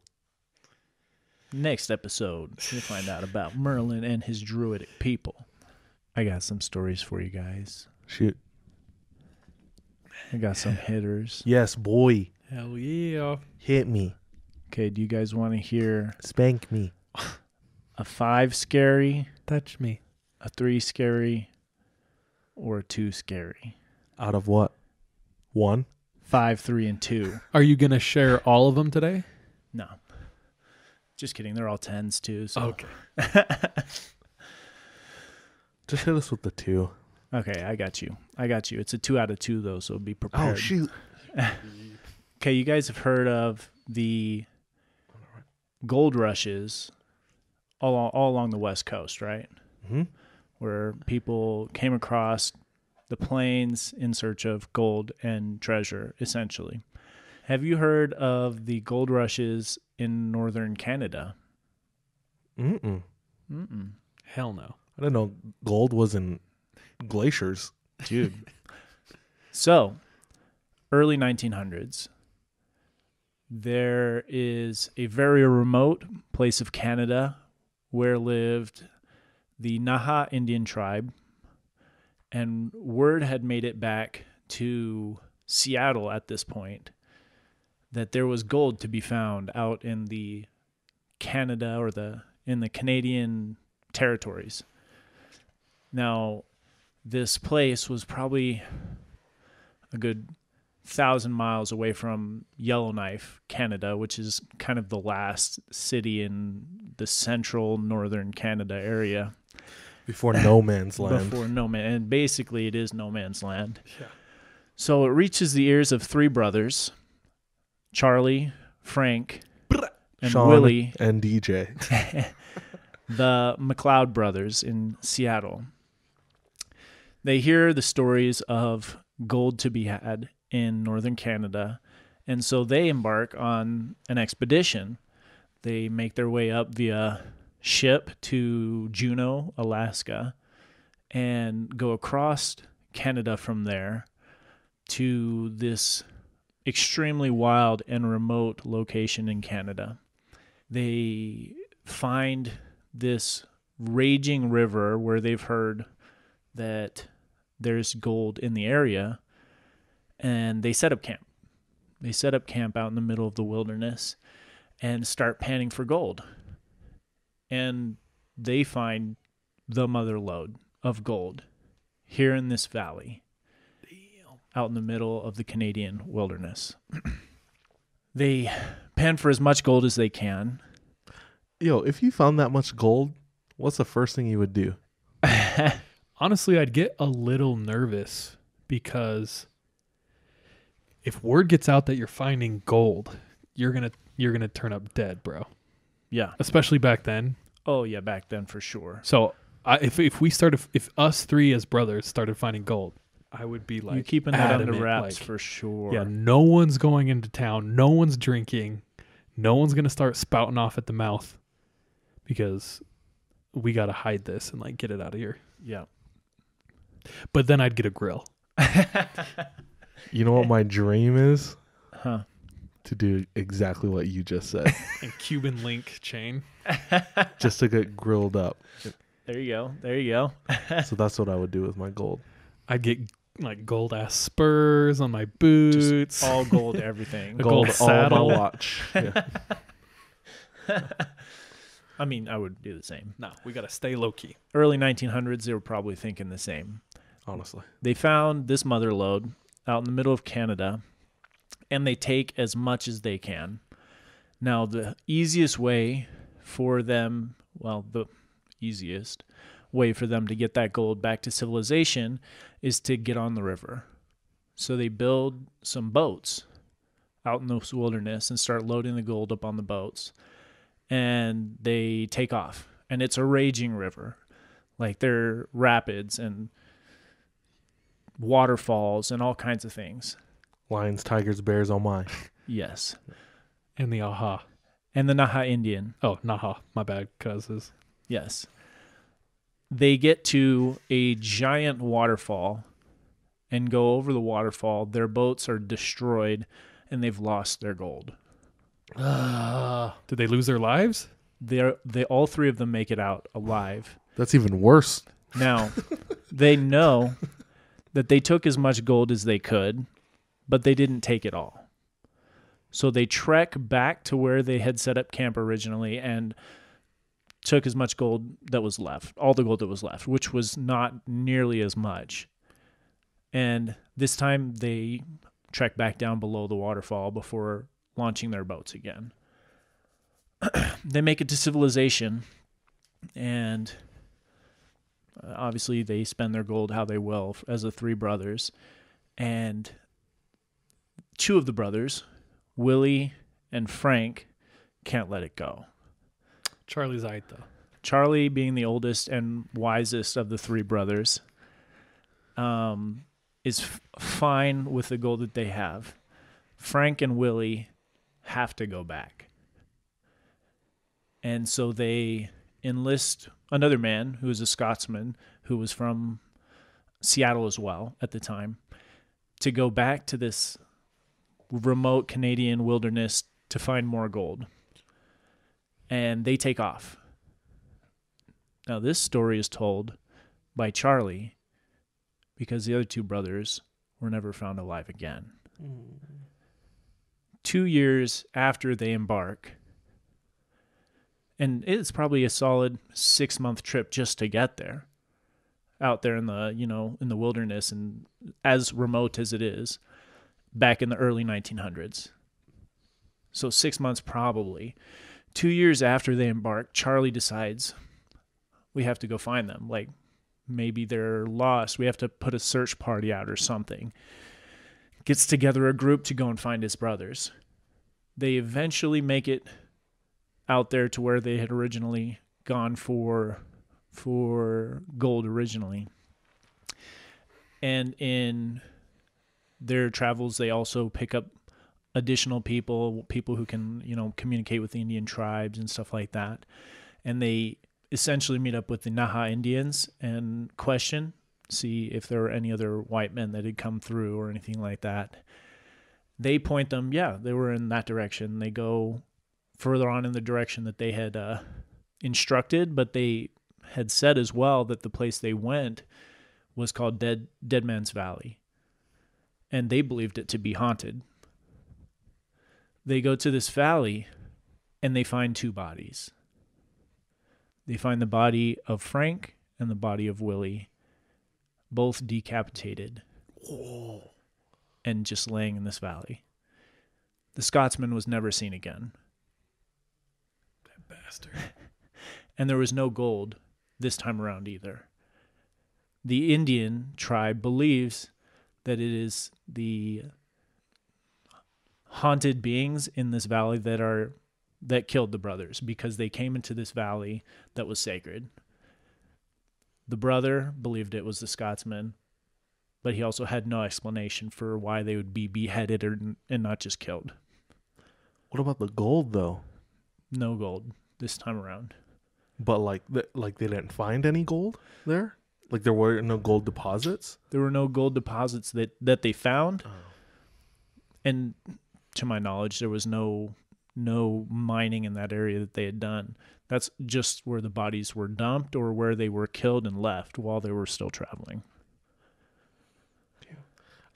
S3: Next episode, you'll find out about Merlin and his Druidic people. I got some stories for you guys.
S1: Shoot.
S3: I got some hitters.
S1: Yes, boy.
S2: Hell yeah.
S1: Hit me.
S3: Okay, do you guys want to hear
S1: Spank me.
S3: a 5 scary,
S2: Touch me.
S3: a 3 scary, or a 2 scary?
S1: Out of what? 1?
S3: 5, 3, and 2.
S2: Are you going to share all of them today?
S3: No. Just kidding. They're all 10s too. So.
S2: Okay.
S1: Just hit us with the 2.
S3: Okay, I got you. It's a 2 out of 2 though, so be prepared.
S1: Oh, shoot.
S3: Okay, you guys have heard of the gold rushes all along the West Coast, right?
S1: Mm-hmm.
S3: Where people came across the plains in search of gold and treasure, essentially. Have you heard of the gold rushes in northern Canada?
S1: Mm-mm.
S3: Mm-mm.
S2: Hell no.
S1: I didn't know gold was in glaciers.
S3: Dude. So, early 1900s, there is a very remote place of Canada where lived the Naha Indian tribe, and word had made it back to Seattle at this point that there was gold to be found out in the Canada or in the Canadian territories. Now, this place was probably a good 1,000 miles away from Yellowknife, Canada, which is kind of the last city in the central northern Canada area.
S1: Before no man's land.
S3: Before no man, and basically it is no man's land.
S2: Yeah.
S3: So it reaches the ears of 3 brothers, Charlie, Frank, and
S1: Sean
S3: Willie,
S1: and DJ.
S3: the McLeod brothers in Seattle. They hear the stories of gold to be had in northern Canada, and so they embark on an expedition. They make their way up via ship to Juneau, Alaska, and go across Canada from there to this extremely wild and remote location in Canada. They find this raging river where they've heard that there's gold in the area, and they set up camp. They set up camp out in the middle of the wilderness and start panning for gold. And they find the mother lode of gold here in this valley, out in the middle of the Canadian wilderness. They pan for as much gold as they can.
S1: Yo, if you found that much gold, what's the first thing you would do?
S2: Honestly, I'd get a little nervous because if word gets out that you're finding gold, you're gonna turn up dead, bro.
S3: Yeah.
S2: Especially back then.
S3: Oh yeah, back then for sure.
S2: So if us three as brothers started finding gold, I would be like,
S3: you keeping that under
S2: adamant,
S3: wraps
S2: like,
S3: for sure.
S2: Yeah, no one's going into town. No one's drinking. No one's gonna start spouting off at the mouth because we gotta hide this and like get it out of here.
S3: Yeah.
S2: But then I'd get a grill.
S1: You know what my dream is?
S3: Huh.
S1: To do exactly what you just said.
S2: And Cuban link chain.
S1: Just to get grilled up.
S3: There you go. There you go.
S1: So that's what I would do with my gold.
S2: I'd get like gold ass spurs on my boots.
S3: Just all gold everything.
S2: A gold saddle.
S1: all my watch. Yeah.
S3: I mean, I would do the same.
S2: No, we gotta stay low key.
S3: Early 1900s, they were probably thinking the same.
S1: Honestly.
S3: They found this mother lode out in the middle of Canada, and they take as much as they can. Now, the easiest way for them, well, the easiest way for them to get that gold back to civilization is to get on the river. So they build some boats out in the wilderness and start loading the gold up on the boats. And they take off. And it's a raging river. Like there are rapids and waterfalls and all kinds of things.
S1: Lions, tigers, bears, oh my.
S3: Yes.
S2: And the aha.
S3: And the Naha Indian.
S2: Oh, Naha. My bad, cousins.
S3: Yes. They get to a giant waterfall and go over the waterfall. Their boats are destroyed and they've lost their gold.
S2: Did they lose their lives?
S3: They all three of them make it out alive.
S1: That's even worse.
S3: Now, they know that they took as much gold as they could, but they didn't take it all. So they trek back to where they had set up camp originally and took as much gold that was left, all the gold that was left, which was not nearly as much. And this time they trek back down below the waterfall before launching their boats again. They make it to civilization, and obviously they spend their gold how they will as the three brothers. And two of the brothers, Willie and Frank, can't let it go.
S2: Charlie's aight, though.
S3: Charlie, being the oldest and wisest of the three brothers, is fine with the gold that they have. Frank and Willie have to go back. And so they enlist another man who is a Scotsman who was from Seattle as well at the time to go back to this remote Canadian wilderness to find more gold. And they take off. Now, this story is told by Charlie because the other two brothers were never found alive again. 2 years after they embark, and it's probably a solid 6-month trip just to get there, out there in the, in the wilderness and as remote as it is, back in the early 1900s. So 6 months probably. 2 years after they embark, Charlie decides we have to go find them. Like maybe they're lost. We have to put a search party out or something. Gets together a group to go and find his brothers. They eventually make it out there to where they had originally gone for gold originally. And in their travels, they also pick up additional people who can, communicate with the Indian tribes and stuff like that. And they essentially meet up with the Naha Indians and see if there were any other white men that had come through or anything like that. They point them, they were in that direction. They go further on in the direction that they had instructed, but they had said as well that the place they went was called Dead Man's Valley, and they believed it to be haunted. They go to this valley, and they find 2 bodies. They find the body of Frank and the body of Willie, both decapitated.
S1: Whoa.
S3: And just laying in this valley. The Scotsman was never seen again.
S2: That bastard.
S3: And there was no gold this time around either. The Indian tribe believes that it is the haunted beings in this valley that killed the brothers, because they came into this valley that was sacred. The brother believed it was the Scotsman, but he also had no explanation for why they would be beheaded and not just killed.
S1: What about the gold, though?
S3: No gold this time around.
S1: But they didn't find any gold there? Like there were no gold deposits?
S3: There were no gold deposits that they found.
S1: Oh.
S3: And to my knowledge, there was no mining in that area that they had done. That's just where the bodies were dumped or where they were killed and left while they were still traveling.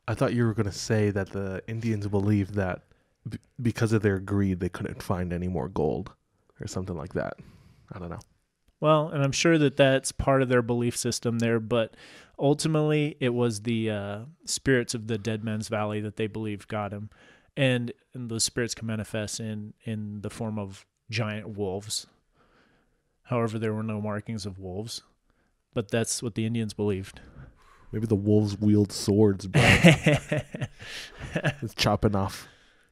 S1: I thought you were going to say that the Indians believed that because of their greed, they couldn't find any more gold or something like that. I don't know.
S3: Well, and I'm sure that that's part of their belief system there, but ultimately it was the spirits of the Dead Man's Valley that they believed got him. And those spirits can manifest in the form of giant wolves. However, there were no markings of wolves, but that's what the Indians believed.
S1: Maybe the wolves wield swords, bro. It's chopping off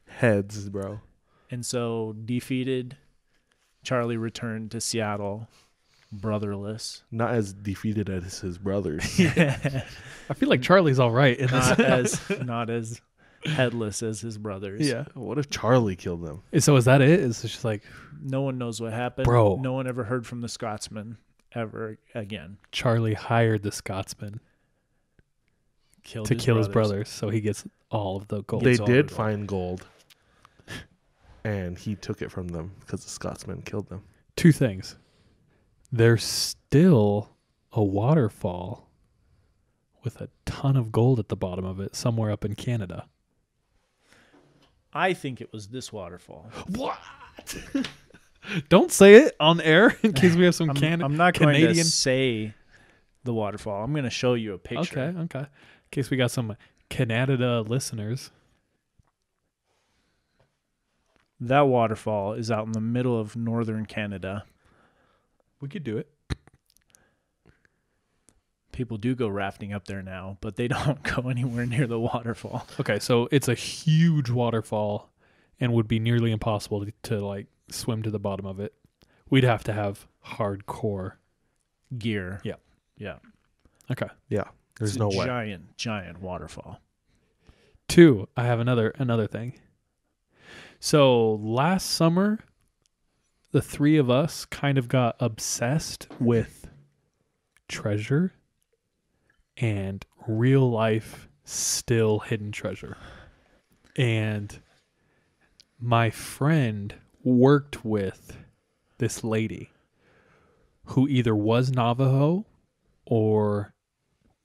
S1: heads, bro.
S3: And so, defeated, Charlie returned to Seattle, brotherless.
S1: Not as defeated as his brothers.
S2: I feel like Charlie's all right in this.
S3: Not as headless as his brothers.
S2: Yeah.
S1: What if Charlie killed them?
S2: So is that it? It's just like,
S3: No one knows what happened.
S2: Bro.
S3: No one ever heard from the Scotsman ever again.
S2: Charlie hired the Scotsman to kill his brothers, so he gets all of the gold.
S1: They did find gold, and he took it from them because the Scotsman killed them.
S2: 2 things. There's still a waterfall with a ton of gold at the bottom of it, somewhere up in Canada.
S3: I think it was this waterfall.
S2: What? Don't say it on air in case we have some
S3: I'm not going to say the waterfall. I'm going to show you a picture.
S2: Okay. In case we got some Canada listeners.
S3: That waterfall is out in the middle of northern Canada.
S2: We could do it.
S3: People do go rafting up there now, but they don't go anywhere near the waterfall.
S2: Okay, so it's a huge waterfall and would be nearly impossible to swim to the bottom of it. We'd have to have hardcore
S3: gear.
S2: Yeah. Okay.
S1: Yeah, there's no way.
S3: Giant waterfall.
S2: 2, I have another thing. So last summer, the 3 of us kind of got obsessed with treasure and real life still hidden treasure. And my friend worked with this lady who either was Navajo or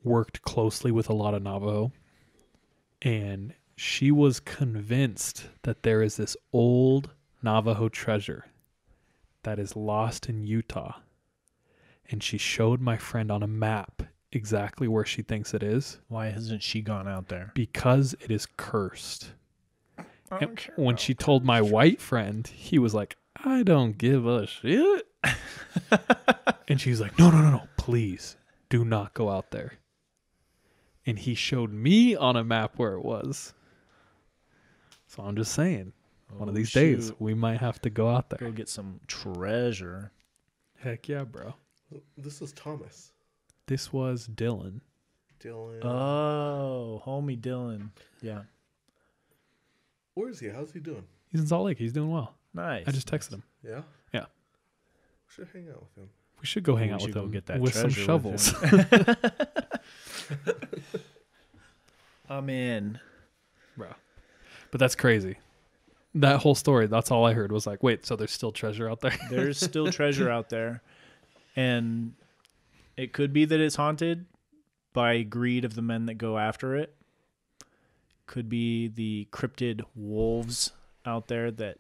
S2: worked closely with a lot of Navajo. And she was convinced that there is this old Navajo treasure that is lost in Utah. And she showed my friend on a map exactly where she thinks it is.
S3: Why hasn't she gone out there?
S2: Because it is cursed. And when she told my white friend, he was like, I don't give a shit. And she's like, no, please do not go out there. And he showed me on a map where it was. So I'm just saying, one of these days, we might have to go out there.
S3: Go get some treasure.
S2: Heck yeah, bro.
S1: This is Thomas.
S2: This was Dylan.
S1: Dylan.
S3: Oh, homie Dylan. Yeah.
S1: Where is he? How's he doing?
S2: He's in Salt Lake. He's doing well.
S3: Nice.
S2: I just texted him.
S1: Yeah?
S2: Yeah.
S1: Should hang out with him.
S2: We should go hang out
S3: We
S2: with
S3: should go
S2: him
S3: get that
S2: with some
S3: treasure with
S2: shovels.
S3: I'm in.
S2: Bro. But that's crazy. That whole story, that's all I heard was like, wait, so there's still treasure out there?
S3: There's still treasure out there. And it could be that it's haunted by greed of the men that go after it. Could be the cryptid wolves out there that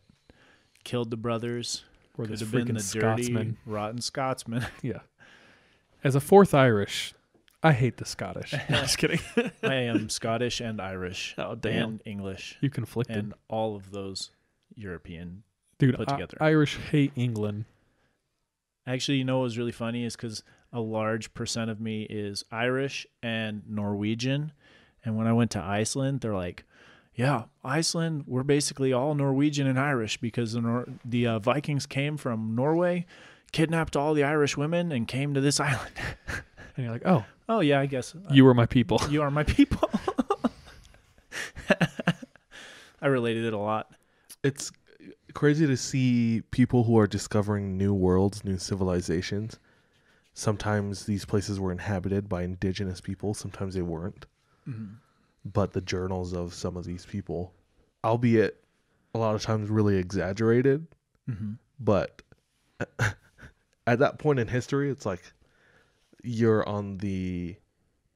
S3: killed the brothers.
S2: Or
S3: Could
S2: this
S3: have been the
S2: freaking
S3: dirty,
S2: Scotsman.
S3: rotten Scotsman.
S2: Yeah. As a fourth Irish, I hate the Scottish. No, just kidding.
S3: I am Scottish and Irish.
S2: Oh, damn.
S3: And English.
S2: You conflicted.
S3: And all of those European.
S2: Dude,
S3: put together.
S2: Irish hate England.
S3: Actually, you know what was really funny is because a large percent of me is Irish and Norwegian. And when I went to Iceland, they're like, yeah, Iceland, we're basically all Norwegian and Irish because the Vikings came from Norway, kidnapped all the Irish women, and came to this island.
S2: And you're like, oh,
S3: Yeah, I guess.
S2: you were my people.
S3: You are my people. I related it a lot.
S1: It's crazy to see people who are discovering new worlds, new civilizations. Sometimes these places were inhabited by indigenous people. Sometimes they weren't.
S3: Mm-hmm.
S1: But the journals of some of these people, albeit a lot of times really exaggerated, but at that point in history, it's like you're on the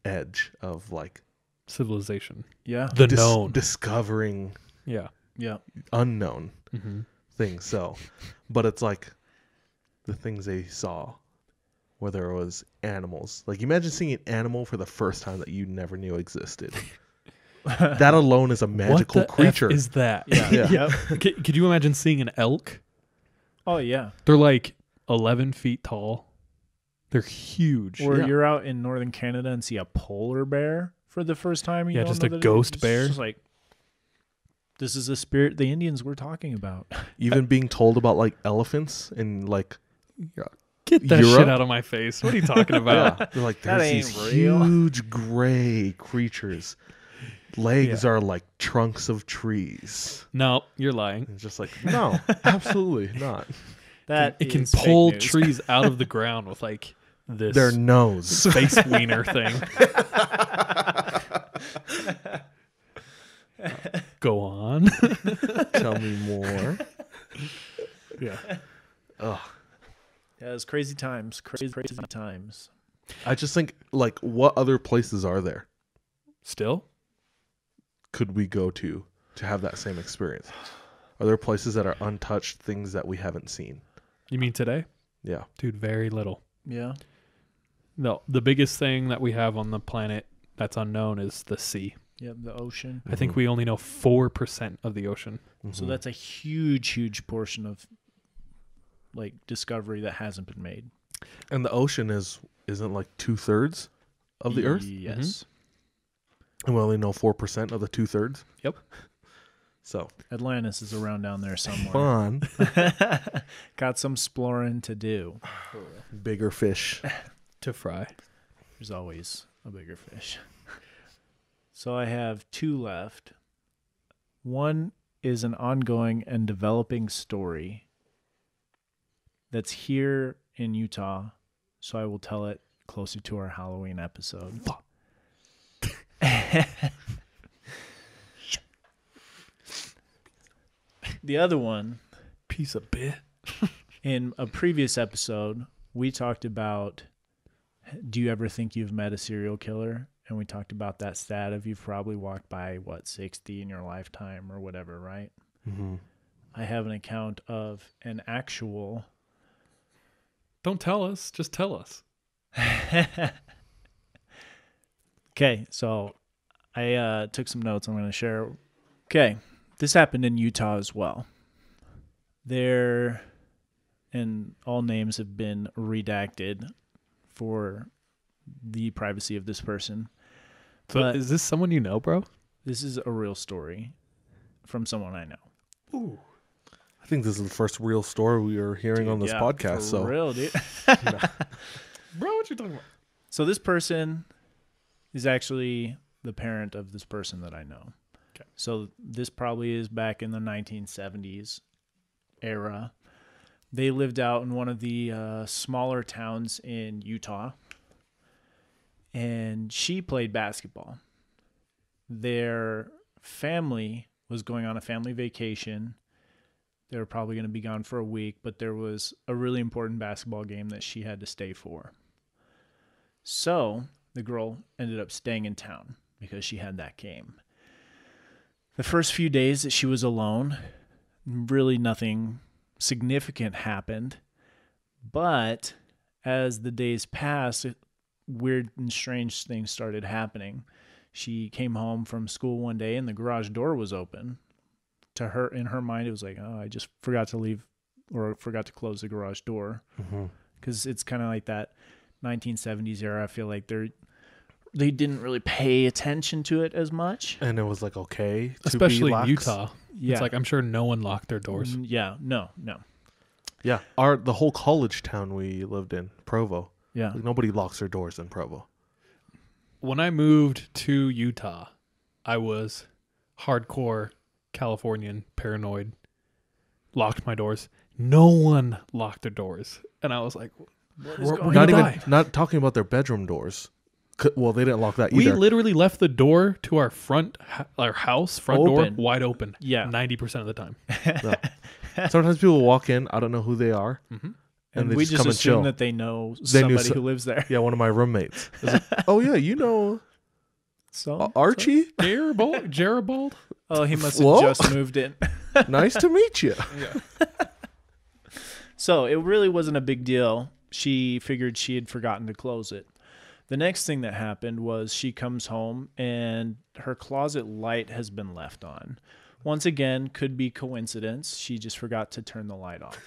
S1: edge of like
S2: Civilization.
S3: Yeah.
S2: The known.
S1: discovering
S2: Yeah.
S3: Yeah.
S1: unknown
S2: Mm-hmm.
S1: things. So, but it's like the things they saw, whether it was animals. Like imagine seeing an animal for the first time that you never knew existed. That alone is a magical
S2: what the
S1: creature.
S2: F is that?
S3: Yeah.
S1: Yeah.
S3: Yep.
S2: Could you imagine seeing an elk?
S3: Oh, yeah.
S2: They're like 11 feet tall. They're huge.
S3: Or
S1: Yeah.
S3: you're out in northern Canada and see a polar bear for the first time. You
S2: Yeah,
S3: don't
S2: just
S3: know
S2: a
S3: that it-
S2: ghost
S3: it's
S2: bear.
S3: just like, this is the spirit the Indians were talking about.
S1: Even being told about like elephants and like
S2: Get that
S1: Europe?
S2: shit out of my face. What are you talking about?
S1: they're like
S3: That
S1: there's
S3: ain't
S1: these
S3: real.
S1: huge gray creatures. Legs are like trunks of trees.
S2: No, you're lying.
S1: It's just like no, absolutely not.
S3: That
S2: It can
S3: is fake
S2: pull
S3: news.
S2: trees out of the ground with like this
S1: Their nose.
S2: space wiener thing. Go on.
S1: Tell me more.
S2: Yeah.
S1: Ugh.
S3: Yeah, it's crazy times. Crazy times.
S1: I just think like what other places are there
S2: Still?
S1: could we go to have that same experience? Are there places that are untouched, things that we haven't seen?
S2: You mean today?
S1: Yeah.
S2: Dude, very little.
S3: Yeah.
S2: No, the biggest thing that we have on the planet that's unknown is the sea.
S3: Yep, the ocean.
S2: I think we only know 4% of the ocean.
S3: So that's a huge portion of like discovery that hasn't been made.
S1: And the ocean isn't like 2/3 of the earth,
S3: Yes.
S1: and we only know 4% of the 2/3.
S2: Yep.
S1: So
S3: Atlantis is around down there somewhere.
S1: fun,
S3: Got some exploring to do.
S1: bigger fish.
S2: To fry.
S3: There's always a bigger fish. So I have 2 left. One is an ongoing and developing story that's here in Utah, so I will tell it closer to our Halloween episode. The other one,
S2: Piece of bit.
S3: in a previous episode, we talked about, do you ever think you've met a serial killer? And we talked about that stat of you've probably walked by, 60 in your lifetime or whatever, right?
S1: Mm-hmm.
S3: I have an account of an actual...
S2: Don't tell us. Just tell us.
S3: Okay, so I took some notes I'm going to share. Okay, this happened in Utah as well. There, and all names have been redacted for the privacy of this person.
S2: So
S3: But
S2: is this someone you know, bro?
S3: this is a real story from someone I know.
S1: I think this is the first real story we are hearing on this
S3: Yeah,
S1: podcast.
S3: for
S1: So
S3: real, dude.
S2: Bro, what you talking about?
S3: So this person is actually the parent of this person that I know.
S2: Okay.
S3: So this probably is back in the 1970s era. They lived out in one of the smaller towns in Utah, and she played basketball. Their family was going on a family vacation. They were probably going to be gone for a week, but there was a really important basketball game that she had to stay for. So the girl ended up staying in town because she had that game. The first few days that she was alone, really nothing significant happened. But as the days passed, weird and strange things started happening. She came home from school one day and the garage door was open. To her, in her mind, it was like, oh, I just forgot to leave or forgot to close the garage door. Because it's kind of like that 1970s era. I feel like they didn't really pay attention to it as much.
S1: And it was like, okay.
S2: Especially in Utah.
S3: Yeah.
S2: It's like, I'm sure no one locked their doors.
S3: Yeah. No.
S1: Yeah. The whole college town we lived in, Provo.
S3: Yeah.
S1: Like, nobody locks their doors in Provo.
S2: When I moved to Utah, I was hardcore Californian, paranoid, locked my doors. No one locked their doors. And I was like, we're
S1: not
S2: gonna
S1: even
S2: die.
S1: not talking about their bedroom doors. Well, they didn't lock that
S2: We
S1: either.
S2: literally left the door to our our house front
S3: Open.
S2: door wide open.
S3: Yeah.
S2: 90% of the time.
S1: Sometimes people walk in, I don't know who they are,
S3: And
S1: they
S3: we
S1: just
S3: just
S1: come and chill.
S3: assume that they know
S1: They knew
S3: somebody who lives there.
S1: Yeah, one of my roommates. I was like, oh yeah, you know
S3: So
S1: Archie?
S2: Jeribald?
S3: Oh, he must have
S1: Whoa.
S3: just moved in.
S1: Nice to meet you.
S3: So it really wasn't a big deal. She figured she had forgotten to close it. The next thing that happened was she comes home and her closet light has been left on. Once again, could be coincidence. She just forgot to turn the light off.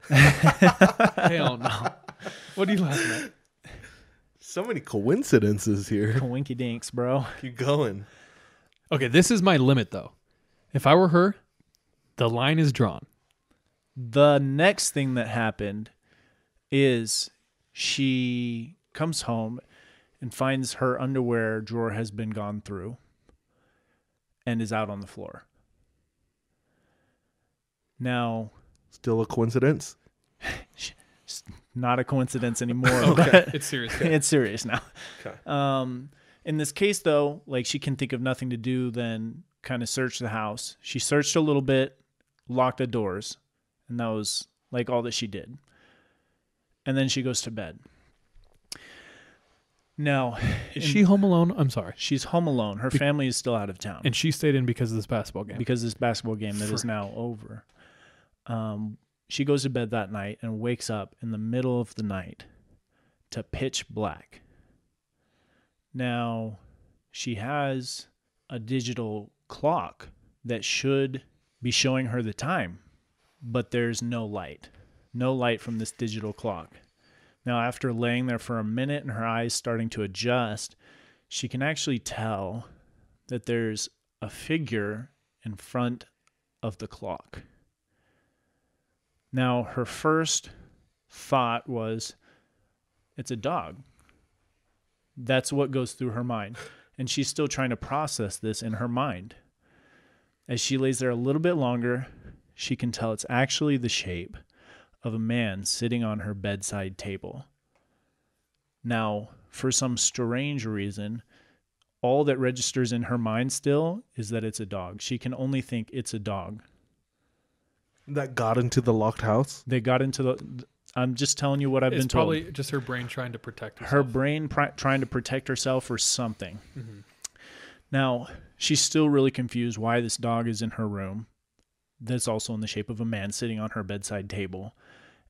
S2: Hell no. What are you laughing at?
S1: So many coincidences here.
S3: Coinky dinks, bro.
S1: Keep going.
S2: Okay, this is my limit, though. If I were her, the line is drawn.
S3: The next thing that happened is she comes home and finds her underwear drawer has been gone through and is out on the floor. Now,
S1: Still a coincidence?
S3: it's not a coincidence anymore.
S2: Okay,
S3: But
S2: it's serious.
S3: it's serious now.
S1: Okay.
S3: In this case, though, like she can think of nothing to do than kind of search the house. She searched a little bit, locked the doors, and that was like all that she did. And then she goes to bed. Now,
S2: Is she home alone? I'm sorry.
S3: she's home alone. Her family is still out of town
S2: And she stayed in because of this basketball game.
S3: because of this basketball game that is now over. She goes to bed that night and wakes up in the middle of the night to pitch black. Now, she has a digital clock that should be showing her the time, but there's no light from this digital clock. Now, after laying there for a minute and her eyes starting to adjust, she can actually tell that there's a figure in front of the clock. Now, her first thought was, it's a dog. That's what goes through her mind. And she's still trying to process this in her mind. As she lays there a little bit longer, she can tell it's actually the shape of a man sitting on her bedside table. Now, for some strange reason, all that registers in her mind still is that it's a dog. She can only think it's a dog.
S1: That got into the locked house?
S3: They got into the... I'm just telling you what I've
S2: It's
S3: been told.
S2: probably just her brain trying to protect herself.
S3: Her brain trying to protect herself or something. Now, she's still really confused why this dog is in her room. That's also in the shape of a man sitting on her bedside table.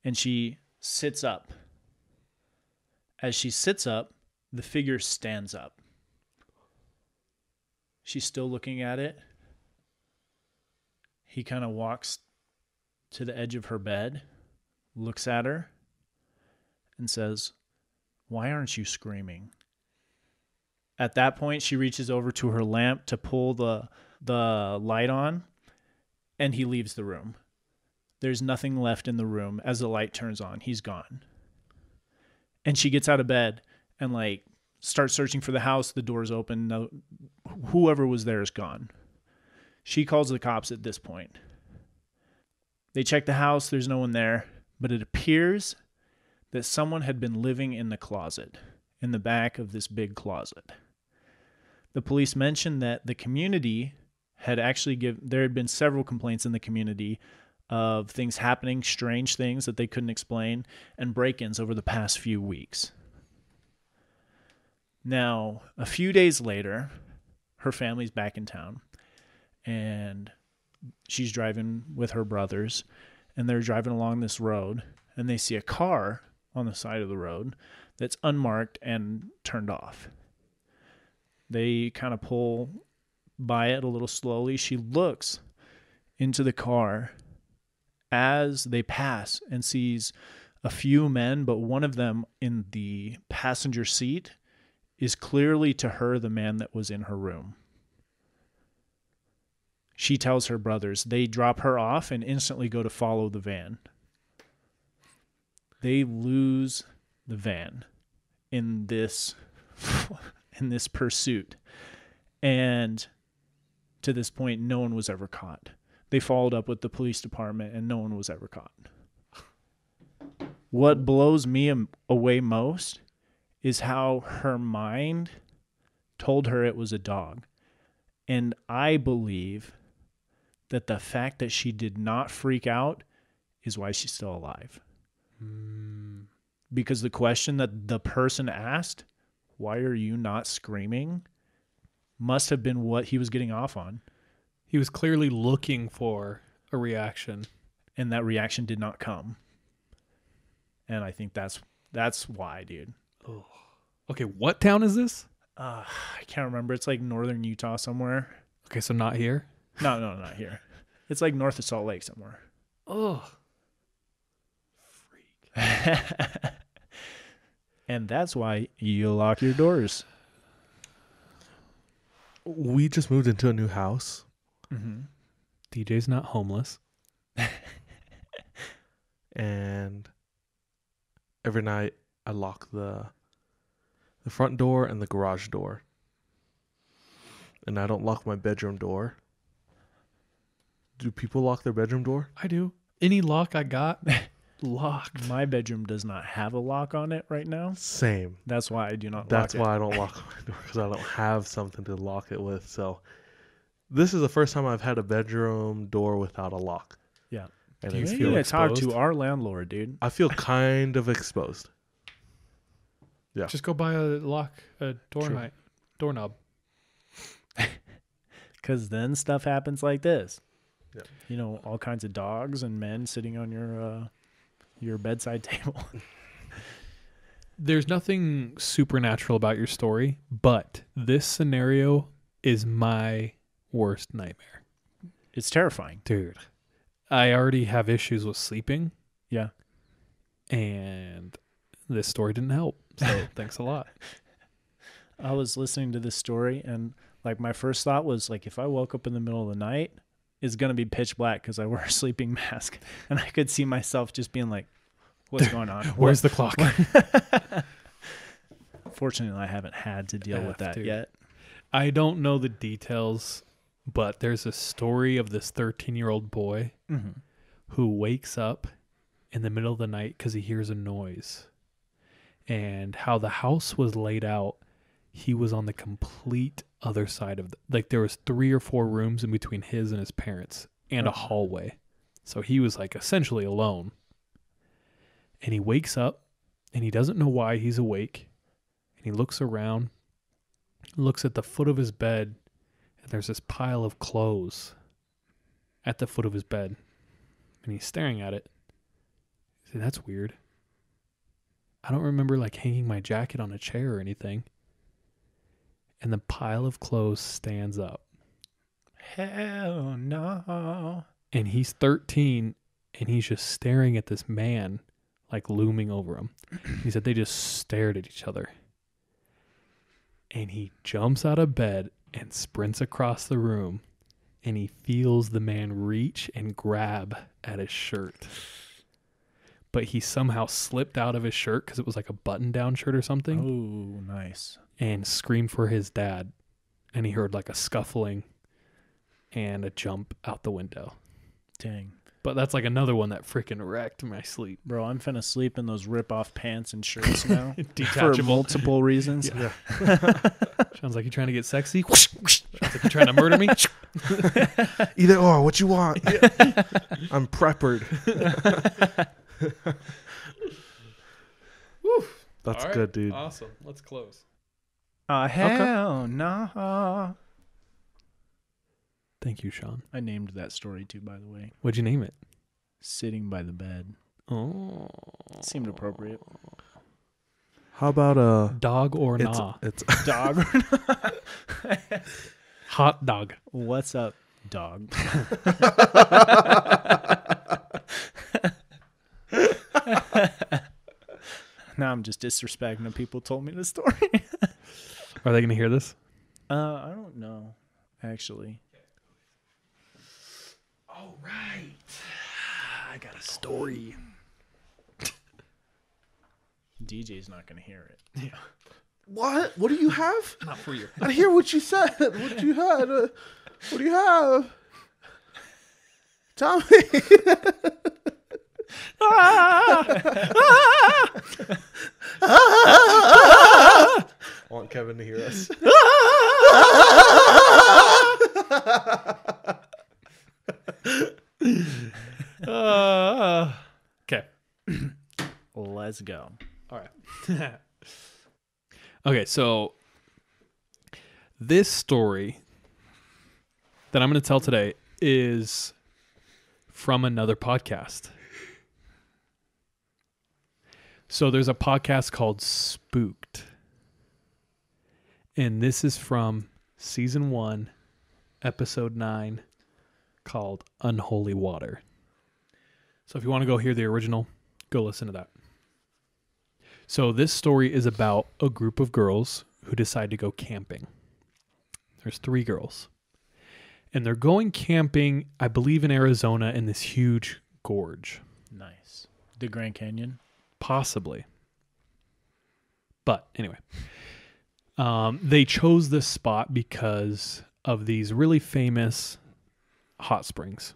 S3: And she sits up. As she sits up, the figure stands up. She's still looking at it. He kind of walks to the edge of her bed, looks at her, and says, "Why aren't you screaming?" At that point, she reaches over to her lamp to pull the light on, and he leaves the room. There's nothing left in the room. As the light turns on, he's gone. And she gets out of bed and like start searching for the house. The door's open. No, whoever was there is gone. She calls the cops at this point. They check the house. There's no one there. But it appears that someone had been living in the closet, in the back of this big closet. The police mentioned that the community had actually there had been several complaints in the community of things happening, strange things that they couldn't explain, and break-ins over the past few weeks. Now, a few days later, her family's back in town, and she's driving with her brothers, and they're driving along this road, and they see a car on the side of the road that's unmarked and turned off. They kind of pull by it a little slowly. She looks into the car as they pass and sees a few men, but one of them in the passenger seat is clearly to her the man that was in her room. She tells her brothers. They drop her off and instantly go to follow the van. They lose the van in this pursuit. And to this point, no one was ever caught. They followed up with the police department and no one was ever caught. What blows me away most is how her mind told her it was a dog. And I believe that the fact that she did not freak out is why she's still alive. Because the question that the person asked, why are you not screaming, must have been what he was getting off on.
S2: He was clearly looking for a reaction.
S3: And that reaction did not come. And I think that's why, dude.
S2: Oh. Okay, what town is this?
S3: I can't remember. It's like northern Utah somewhere.
S2: Okay, so not here?
S3: No, not here. It's like north of Salt Lake somewhere.
S2: Oh. Freak.
S3: And that's why you lock your doors.
S1: We just moved into a new house.
S3: Mm-hmm.
S2: DJ's not homeless.
S1: And every night I lock the front door and the garage door. And I don't lock my bedroom door. Do people lock their bedroom door?
S2: I do. Any lock I got, locked.
S3: My bedroom does not have a lock on it right now.
S1: Same.
S3: That's why I do not
S1: That's
S3: lock it.
S1: why I don't lock my door, because I don't have something to lock it with. So this is the first time I've had a bedroom door without a lock.
S3: Yeah.
S1: And
S2: Do you
S1: it's
S3: You
S2: feel
S3: need to talk
S2: exposed?
S3: to our landlord, dude.
S1: I feel kind of exposed. Yeah.
S2: Just go buy a
S1: True.
S2: doorknob.
S3: Because then stuff happens like this.
S1: Yeah.
S3: You know, all kinds of dogs and men sitting on your bedside table.
S2: There's nothing supernatural about your story, but this scenario is my worst nightmare.
S3: It's terrifying.
S2: Dude, I already have issues with sleeping,
S3: Yeah.
S2: and this story didn't help. So thanks a lot.
S3: I was listening to this story, and like my first thought was like, if I woke up in the middle of the night, it's going to be pitch black because I wear a sleeping mask. And I could see myself just being like, what's going on?
S2: Where's the clock?
S3: Fortunately, I haven't had to deal with that yet.
S2: I don't know the details, but there's a story of this 13-year-old boy who wakes up in the middle of the night because he hears a noise. And how the house was laid out, he was on the complete other side of like there was 3 or 4 rooms in between his and his parents and a hallway. So he was like essentially alone. And he wakes up and he doesn't know why he's awake. And he looks around, looks at the foot of his bed, and there's this pile of clothes at the foot of his bed. And he's staring at it. He said, that's weird. I don't remember like hanging my jacket on a chair or anything. And the pile of clothes stands up.
S3: Hell no.
S2: And he's 13 and he's just staring at this man like looming over him. He said they just stared at each other. And he jumps out of bed and sprints across the room and he feels the man reach and grab at his shirt. But he somehow slipped out of his shirt because it was like a button-down shirt or something.
S3: Oh, nice.
S2: and screamed for his dad. And he heard like a scuffling and a jump out the window.
S3: Dang.
S2: But that's like another one that freaking wrecked my sleep.
S3: Bro, I'm finna sleep in those rip-off pants and shirts now. For
S2: Detachable.
S3: multiple reasons.
S2: Yeah. Sounds like you're trying to get sexy. Sounds like you're trying to murder me.
S1: Either or, what you want? I'm preppered.
S2: Woo.
S1: That's
S2: All right.
S1: good, dude.
S2: Awesome. Let's close.
S3: Hell no.
S2: Thank you, Sean.
S3: I named that story too, by the way.
S2: What'd you name it?
S3: Sitting by the bed.
S2: Oh.
S3: It seemed appropriate.
S1: How about
S2: Dog or
S1: it's
S2: nah?
S1: it's
S3: Dog or not?
S2: Hot dog.
S3: What's up, dog? Now I'm just disrespecting the people who told me the story.
S2: Are they going to hear this?
S3: I don't know, actually.
S2: All right. I got a story.
S3: DJ's not going to hear it.
S2: Yeah.
S1: what? What do you have?
S2: Not for you.
S1: I hear what you said. What you had? What do you have? Tell me. I want Kevin to hear us.
S2: Okay.
S3: Let's go.
S2: All right. Okay, so this story that I'm going to tell today is from another podcast. So there's a podcast called Spooked. And this is from season 1, episode 9, called Unholy Water. So if you want to go hear the original, go listen to that. So this story is about a group of girls who decide to go camping. There's 3 girls. And they're going camping, I believe in Arizona, in this huge gorge.
S3: Nice. The Grand Canyon.
S2: Possibly. But anyway, they chose this spot because of these really famous hot springs.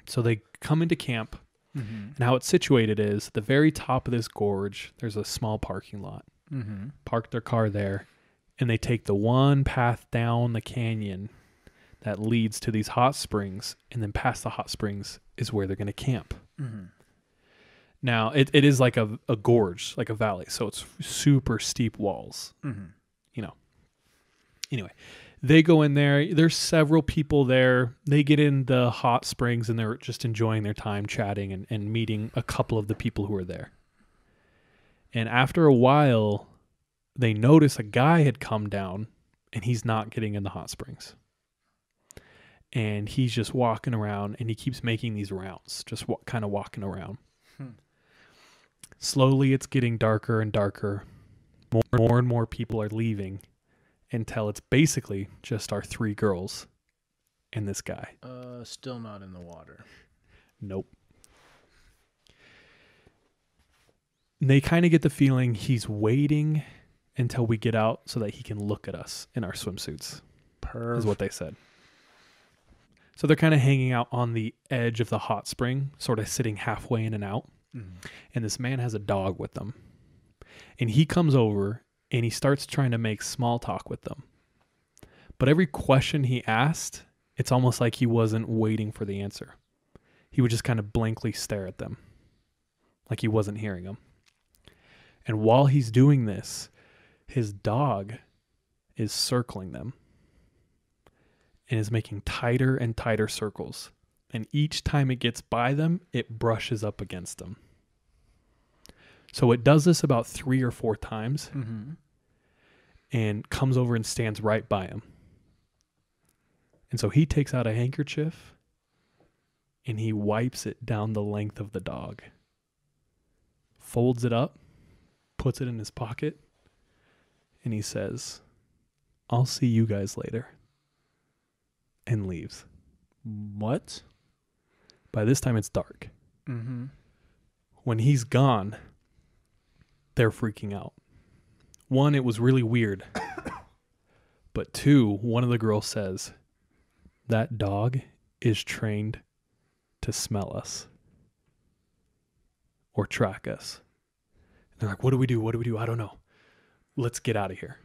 S2: So they come into camp, and how it's situated is the very top of this gorge, there's a small parking lot. Park their car there, and they take the one path down the canyon that leads to these hot springs, and then past the hot springs is where they're going to camp. Now, it is like a gorge, like a valley, so it's super steep walls, you know. Anyway, they go in there. There's several people there. They get in the hot springs, and they're just enjoying their time chatting and meeting a couple of the people who are there. And after a while, they notice a guy had come down, and he's not getting in the hot springs. And he's just walking around, and he keeps making these rounds, just kind of walking around. Slowly, it's getting darker and darker. More and more people are leaving until it's basically just our 3 girls and this guy.
S3: Still not in the water.
S2: Nope. They kind of get the feeling he's waiting until we get out so that he can look at us in our swimsuits. Is what they said. So they're kind of hanging out on the edge of the hot spring, sort of sitting halfway in and out. And this man has a dog with them. And he comes over and he starts trying to make small talk with them. But every question he asked, it's almost like he wasn't waiting for the answer. He would just kind of blankly stare at them, like he wasn't hearing them. And while he's doing this, his dog is circling them and is making tighter and tighter circles. And each time it gets by them, it brushes up against them. So it does this about 3 or 4 times and comes over and stands right by him. And so he takes out a handkerchief and he wipes it down the length of the dog, folds it up, puts it in his pocket, and he says, "I'll see you guys later," and leaves.
S3: What?
S2: By this time, it's dark. When he's gone, they're freaking out. one, it was really weird. But two, one of the girls says, that dog is trained to smell us or track us. And they're like, what do we do? What do we do? I don't know. Let's get out of here.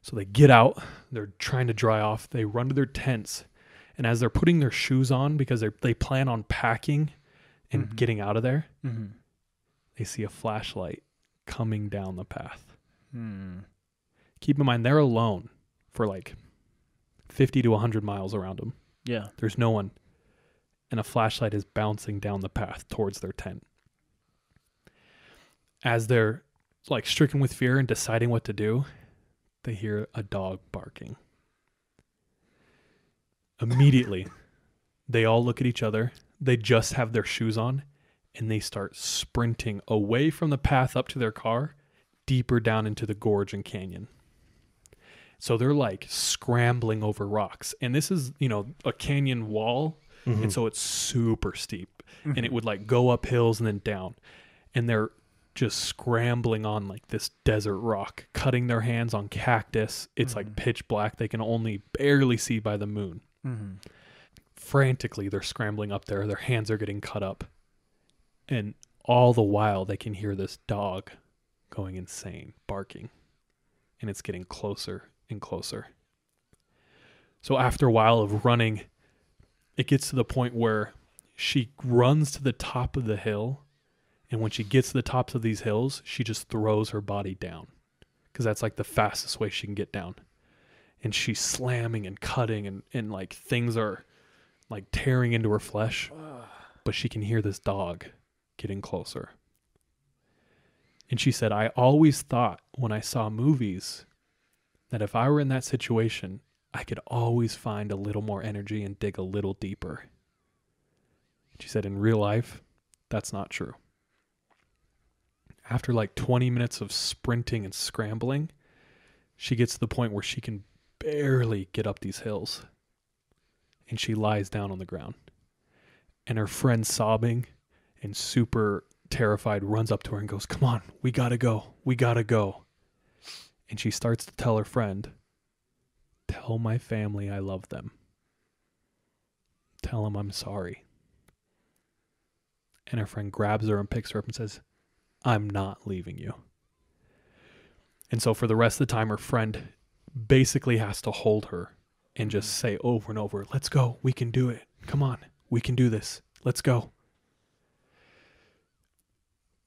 S2: So they get out. They're trying to dry off. They run to their tents. And as they're putting their shoes on, because they plan on packing and getting out of there, they see a flashlight coming down the path. Keep in mind, they're alone for like 50 to 100 miles around them.
S3: Yeah.
S2: There's no one. And a flashlight is bouncing down the path towards their tent. As they're like stricken with fear and deciding what to do, they hear a dog barking. Immediately, they all look at each other. They just have their shoes on, and they start sprinting away from the path up to their car, deeper down into the gorge and canyon. So they're like scrambling over rocks. And this is, a canyon wall. And so it's super steep. And it would like go up hills and then down. And they're just scrambling on like this desert rock, cutting their hands on cactus. It's like pitch black. They can only barely see by the moon. Frantically, they're scrambling up there. Their hands are getting cut up. And all the while, they can hear this dog going insane, barking. And it's getting closer and closer. So after a while of running, it gets to the point where she runs to the top of the hill. And when she gets to the tops of these hills, she just throws her body down. Because that's like the fastest way she can get down. And she's slamming and cutting and like things are like tearing into her flesh. But she can hear this dog getting closer. And she said, I always thought when I saw movies that if I were in that situation, I could always find a little more energy and dig a little deeper. She said, in real life, that's not true. After like 20 minutes of sprinting and scrambling, she gets to the point where she can barely get up these hills. And she lies down on the ground. And her friend, sobbing and super terrified, runs up to her and goes, come on, we gotta go. We gotta go. And she starts to tell her friend, tell my family I love them. Tell them I'm sorry. And her friend grabs her and picks her up and says, I'm not leaving you. And so for the rest of the time, her friend basically has to hold her and just say over and over, let's go. We can do it. Come on. We can do this. Let's go.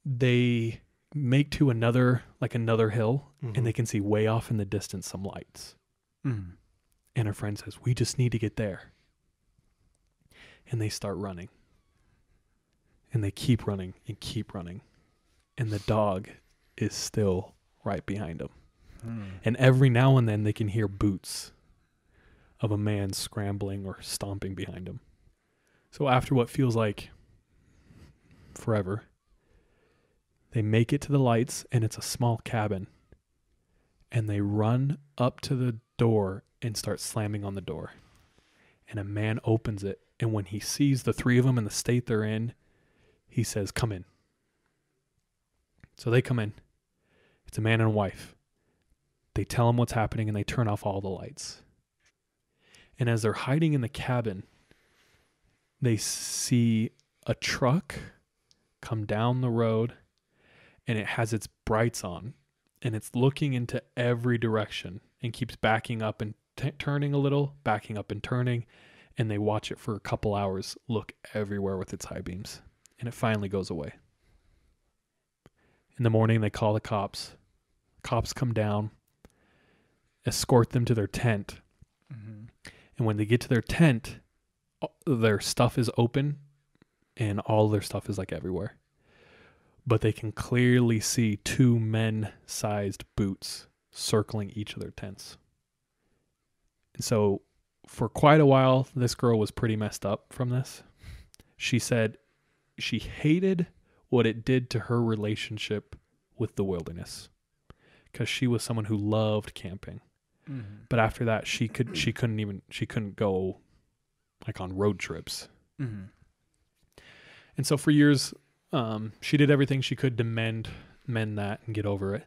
S2: They make to another hill, and they can see way off in the distance some lights. And her friend says, we just need to get there. And they start running. And they keep running and keep running. And the dog is still right behind them. And every now and then they can hear boots of a man scrambling or stomping behind them. So after what feels like forever, they make it to the lights, and it's a small cabin. And they run up to the door and start slamming on the door. And a man opens it, and when he sees the three of them in the state they're in, he says, come in. So they come in. It's a man and a wife. They tell him what's happening, and they turn off all the lights. And as they're hiding in the cabin, they see a truck come down the road, and it has its brights on, and it's looking into every direction and keeps backing up and turning a little, backing up and turning, and they watch it for a couple hours, look everywhere with its high beams, and it finally goes away. In the morning, they call the cops. Cops come down, escort them to their tent. And when they get to their tent, their stuff is open and all their stuff is like everywhere. But they can clearly see two men-sized boots circling each of their tents. And so for quite a while, this girl was pretty messed up from this. She said she hated what it did to her relationship with the wilderness because she was someone who loved camping. But after that, she couldn't go like on road trips. And so for years, she did everything she could to mend that and get over it.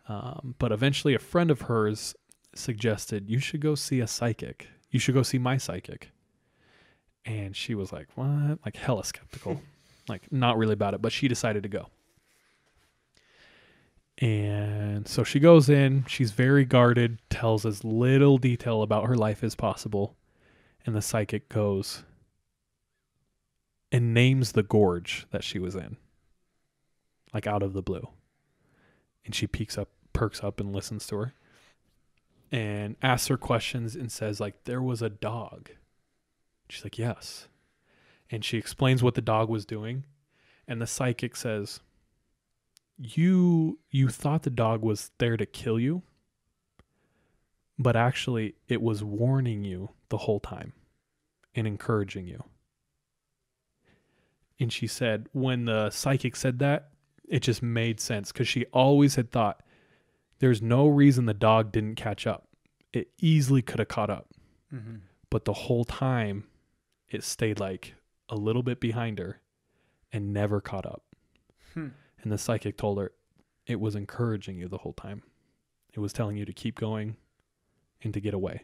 S2: But eventually a friend of hers suggested, you should go see a psychic. You should go see my psychic. And she was like, what? Like hella skeptical. Like not really about it, but she decided to go. And so she goes in. She's very guarded, tells as little detail about her life as possible. And the psychic goes and names the gorge that she was in. Like out of the blue. And she perks up and listens to her. And asks her questions and says, like, there was a dog. She's like, yes. And she explains what the dog was doing. And the psychic says, you thought the dog was there to kill you, but actually it was warning you the whole time and encouraging you. And she said, when the psychic said that, it just made sense because she always had thought there's no reason the dog didn't catch up. It easily could have caught up.
S3: Mm-hmm.
S2: But the whole time it stayed like a little bit behind her and never caught up. And the psychic told her it was encouraging you the whole time. It was telling you to keep going and to get away.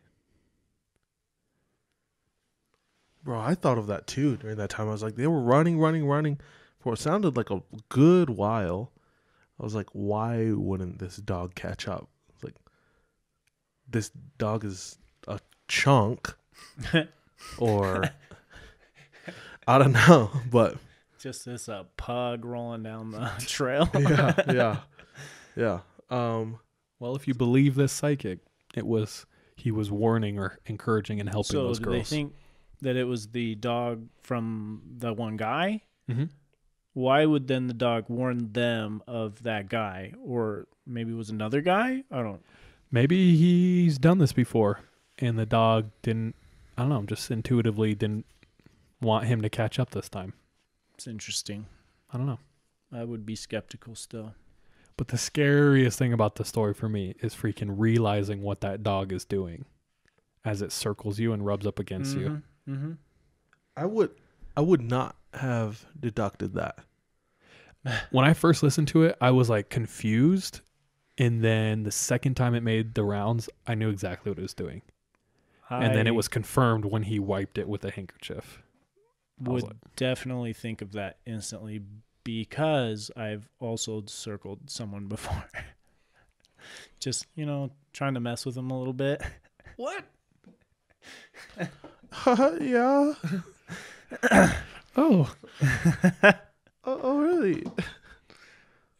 S1: Bro, I thought of that too during that time. I was like, they were running for what sounded like a good while. I was like, why wouldn't this dog catch up? Like, this dog is a chunk or I don't know, but
S3: just this pug rolling down the trail.
S1: yeah.
S2: Well, if you believe this psychic, he was warning or encouraging and helping those girls.
S3: So they think that it was the dog from the one guy?
S2: Mm-hmm.
S3: Why would then the dog warn them of that guy? Or maybe it was another guy?
S2: Maybe he's done this before and the dog just intuitively didn't want him to catch up this time.
S3: It's interesting.
S2: I don't know.
S3: I would be skeptical still.
S2: But the scariest thing about the story for me is freaking realizing what that dog is doing as it circles you and rubs up against you.
S3: Mm-hmm.
S1: I would not have deducted that.
S2: When I first listened to it, I was like confused. And then the second time it made the rounds, I knew exactly what it was doing. And then it was confirmed when he wiped it with a handkerchief.
S3: Would definitely think of that instantly because I've also circled someone before. Just, trying to mess with them a little bit.
S2: What?
S1: Yeah.
S2: Oh.
S1: Oh, really?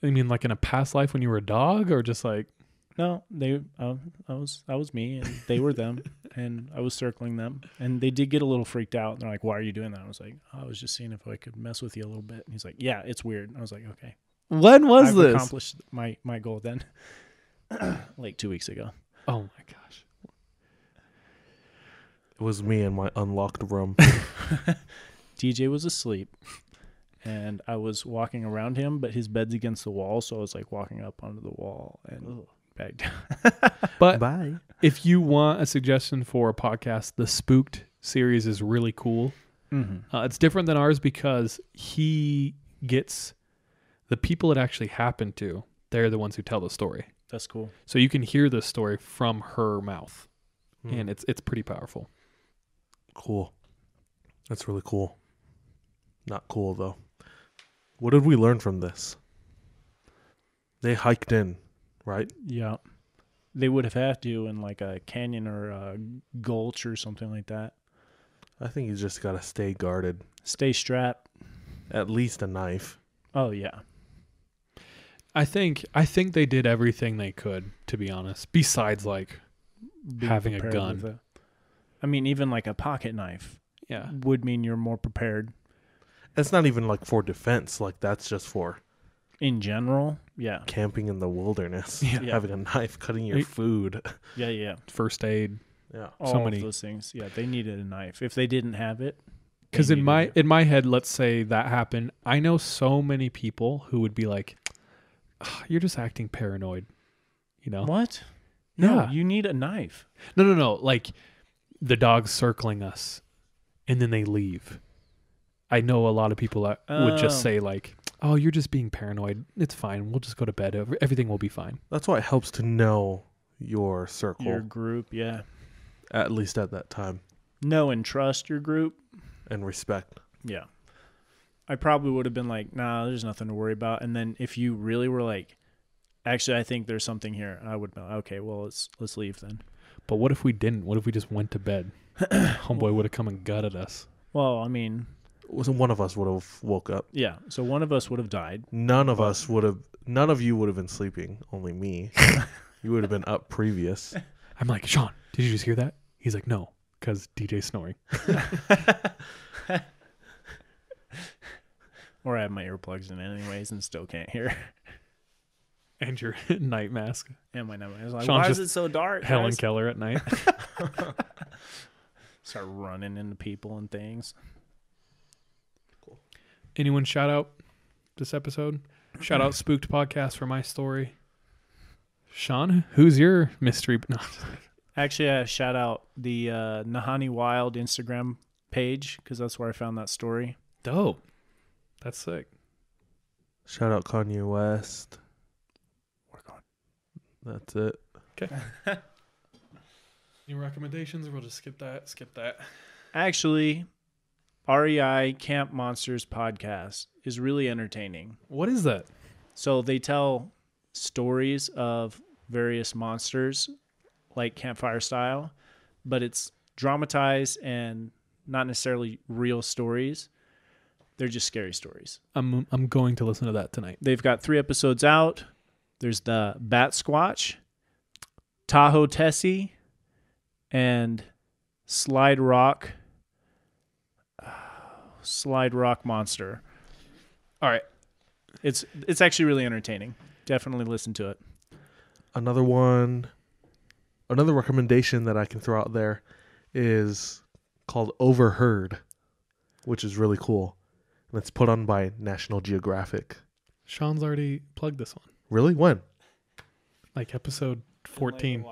S2: You mean like in a past life when you were a dog or just like...
S3: No, I was me and they were them and I was circling them and they did get a little freaked out. They're like, why are you doing that? I was like, I was just seeing if I could mess with you a little bit. And he's like, yeah, it's weird. And I was like, okay.
S2: When was
S3: I've
S2: this?
S3: accomplished my goal then. Like 2 weeks ago.
S2: Oh my gosh.
S1: It was me in my unlocked room.
S3: DJ was asleep and I was walking around him, but his bed's against the wall. So I was like walking up onto the wall and back down.
S2: But
S1: bye.
S2: If you want a suggestion for a podcast, the Spooked series is really cool.
S3: Mm-hmm.
S2: It's different than ours because he gets the people it actually happened to. They're the ones who tell the story.
S3: That's cool.
S2: So you can hear the story from her mouth, and it's pretty powerful.
S1: Cool. That's really cool. Not cool though. What did we learn from this? They hiked in, right?
S3: Yeah. They would have had to in like a canyon or a gulch or something like that.
S1: I think you just gotta stay guarded.
S3: Stay strapped.
S1: At least a knife.
S3: Oh yeah.
S2: I think they did everything they could, to be honest. Besides like having a gun.
S3: Even like a pocket knife.
S2: Yeah.
S3: Would mean you're more prepared.
S1: It's not even like for defense. Like that's just for
S3: in general. Yeah.
S1: Camping in the wilderness.
S2: Yeah.
S1: Having a knife, cutting your food.
S3: Yeah.
S2: First aid.
S1: Yeah.
S3: All of those things. Yeah. They needed a knife. If they didn't have it.
S2: Because in my head, let's say that happened. I know so many people who would be like, oh, you're just acting paranoid.
S3: What?
S2: Yeah.
S3: No, you need a knife.
S2: No. Like the dog's circling us and then they leave. I know a lot of people that would just say like, oh, you're just being paranoid. It's fine. We'll just go to bed. Everything will be fine.
S1: That's why it helps to know your circle,
S3: Your group, yeah.
S1: at least at that time,
S3: Know and trust your group.
S1: and respect.
S3: Yeah. I probably would have been like, nah, there's nothing to worry about. And then if you really were like, actually, I think there's something here, I would know. Okay, well, let's leave then.
S2: But what if we didn't? What if we just went to bed? Homeboy would have come and gutted us.
S3: Well, I mean,
S1: One of us would have woke up.
S3: yeah. So one of us would have died.
S1: None of you would have been sleeping. Only me. You would have been up previous.
S2: I'm like, Sean, did you just hear that? He's like, no, because DJ's snoring.
S3: Or I have my earplugs in anyways and still can't hear.
S2: And your night mask.
S3: And my number. I was like,
S2: Sean's
S3: why is
S2: just
S3: it so dark?
S2: Helen
S3: guys?
S2: Keller at night.
S3: Start running into people and things.
S2: Anyone shout out this episode? Shout out Spooked Podcast for my story. Sean, who's your mystery? No.
S3: Actually, I shout out the Nahani Wild Instagram page because that's where I found that story.
S2: Dope. That's sick.
S1: Shout out Kanye West.
S3: Work on.
S1: That's it.
S2: Okay. Any recommendations? We'll just skip that.
S3: Actually, REI Camp Monsters podcast is really entertaining.
S2: What is that?
S3: So they tell stories of various monsters, like campfire style, but it's dramatized and not necessarily real stories. They're just scary stories.
S2: I'm going to listen to that tonight.
S3: They've got 3 episodes out. There's the Bat Squatch, Tahoe Tessie, and Slide Rock Monster.
S2: All right.
S3: It's actually really entertaining. Definitely listen to it.
S1: Another recommendation that I can throw out there is called Overheard, which is really cool. And it's put on by National Geographic.
S2: Sean's already plugged this one.
S1: Really? When?
S2: Like episode 14.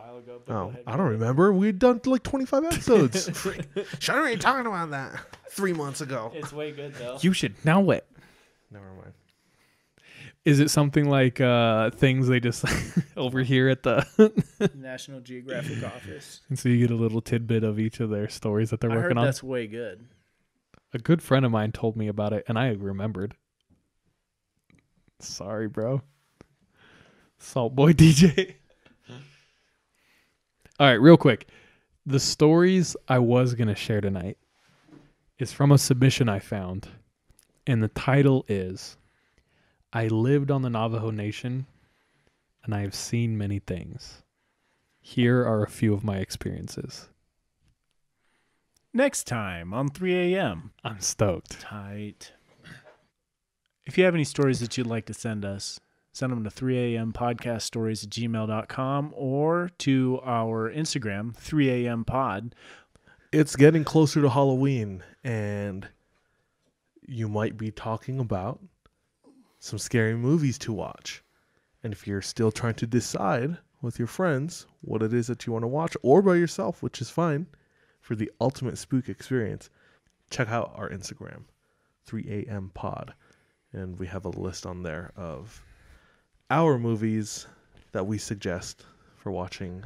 S1: Oh, I don't remember. We'd done like 25 episodes. Sean ain't talking about that 3 months ago.
S3: It's way good, though.
S2: You should know it.
S1: Never mind.
S2: Is it something like things they just over here at the
S3: National Geographic office.
S2: and so you get a little tidbit of each of their stories that they're
S3: I
S2: working
S3: heard
S2: on?
S3: that's way good.
S2: A good friend of mine told me about it and I remembered. Sorry, bro. Salt Boy DJ. All right, real quick. The stories I was going to share tonight is from a submission I found. And the title is, I lived on the Navajo Nation and I have seen many things. Here are a few of my experiences.
S3: Next time on 3 a.m.
S2: I'm stoked.
S3: Tight. If you have any stories that you'd like to send us, send them to 3ampodcaststories@gmail.com or to our Instagram, 3ampod.
S1: It's getting closer to Halloween, and you might be talking about some scary movies to watch. And if you're still trying to decide with your friends what it is that you want to watch, or by yourself, which is fine, for the ultimate spook experience, check out our Instagram, 3ampod. And we have a list on there of our movies that we suggest for watching.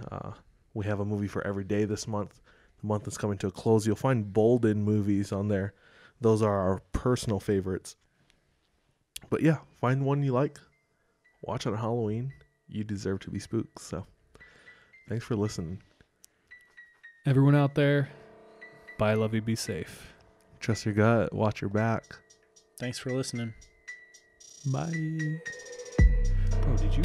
S1: We have a movie for every day this month. The month is coming to a close. You'll find bolded movies on there. Those are our personal favorites. But yeah, find one you like. Watch it on Halloween. You deserve to be spooked. So thanks for listening.
S2: Everyone out there, bye, love you, be safe.
S1: Trust your gut. Watch your back.
S3: Thanks for listening.
S2: Bye. Bro, did you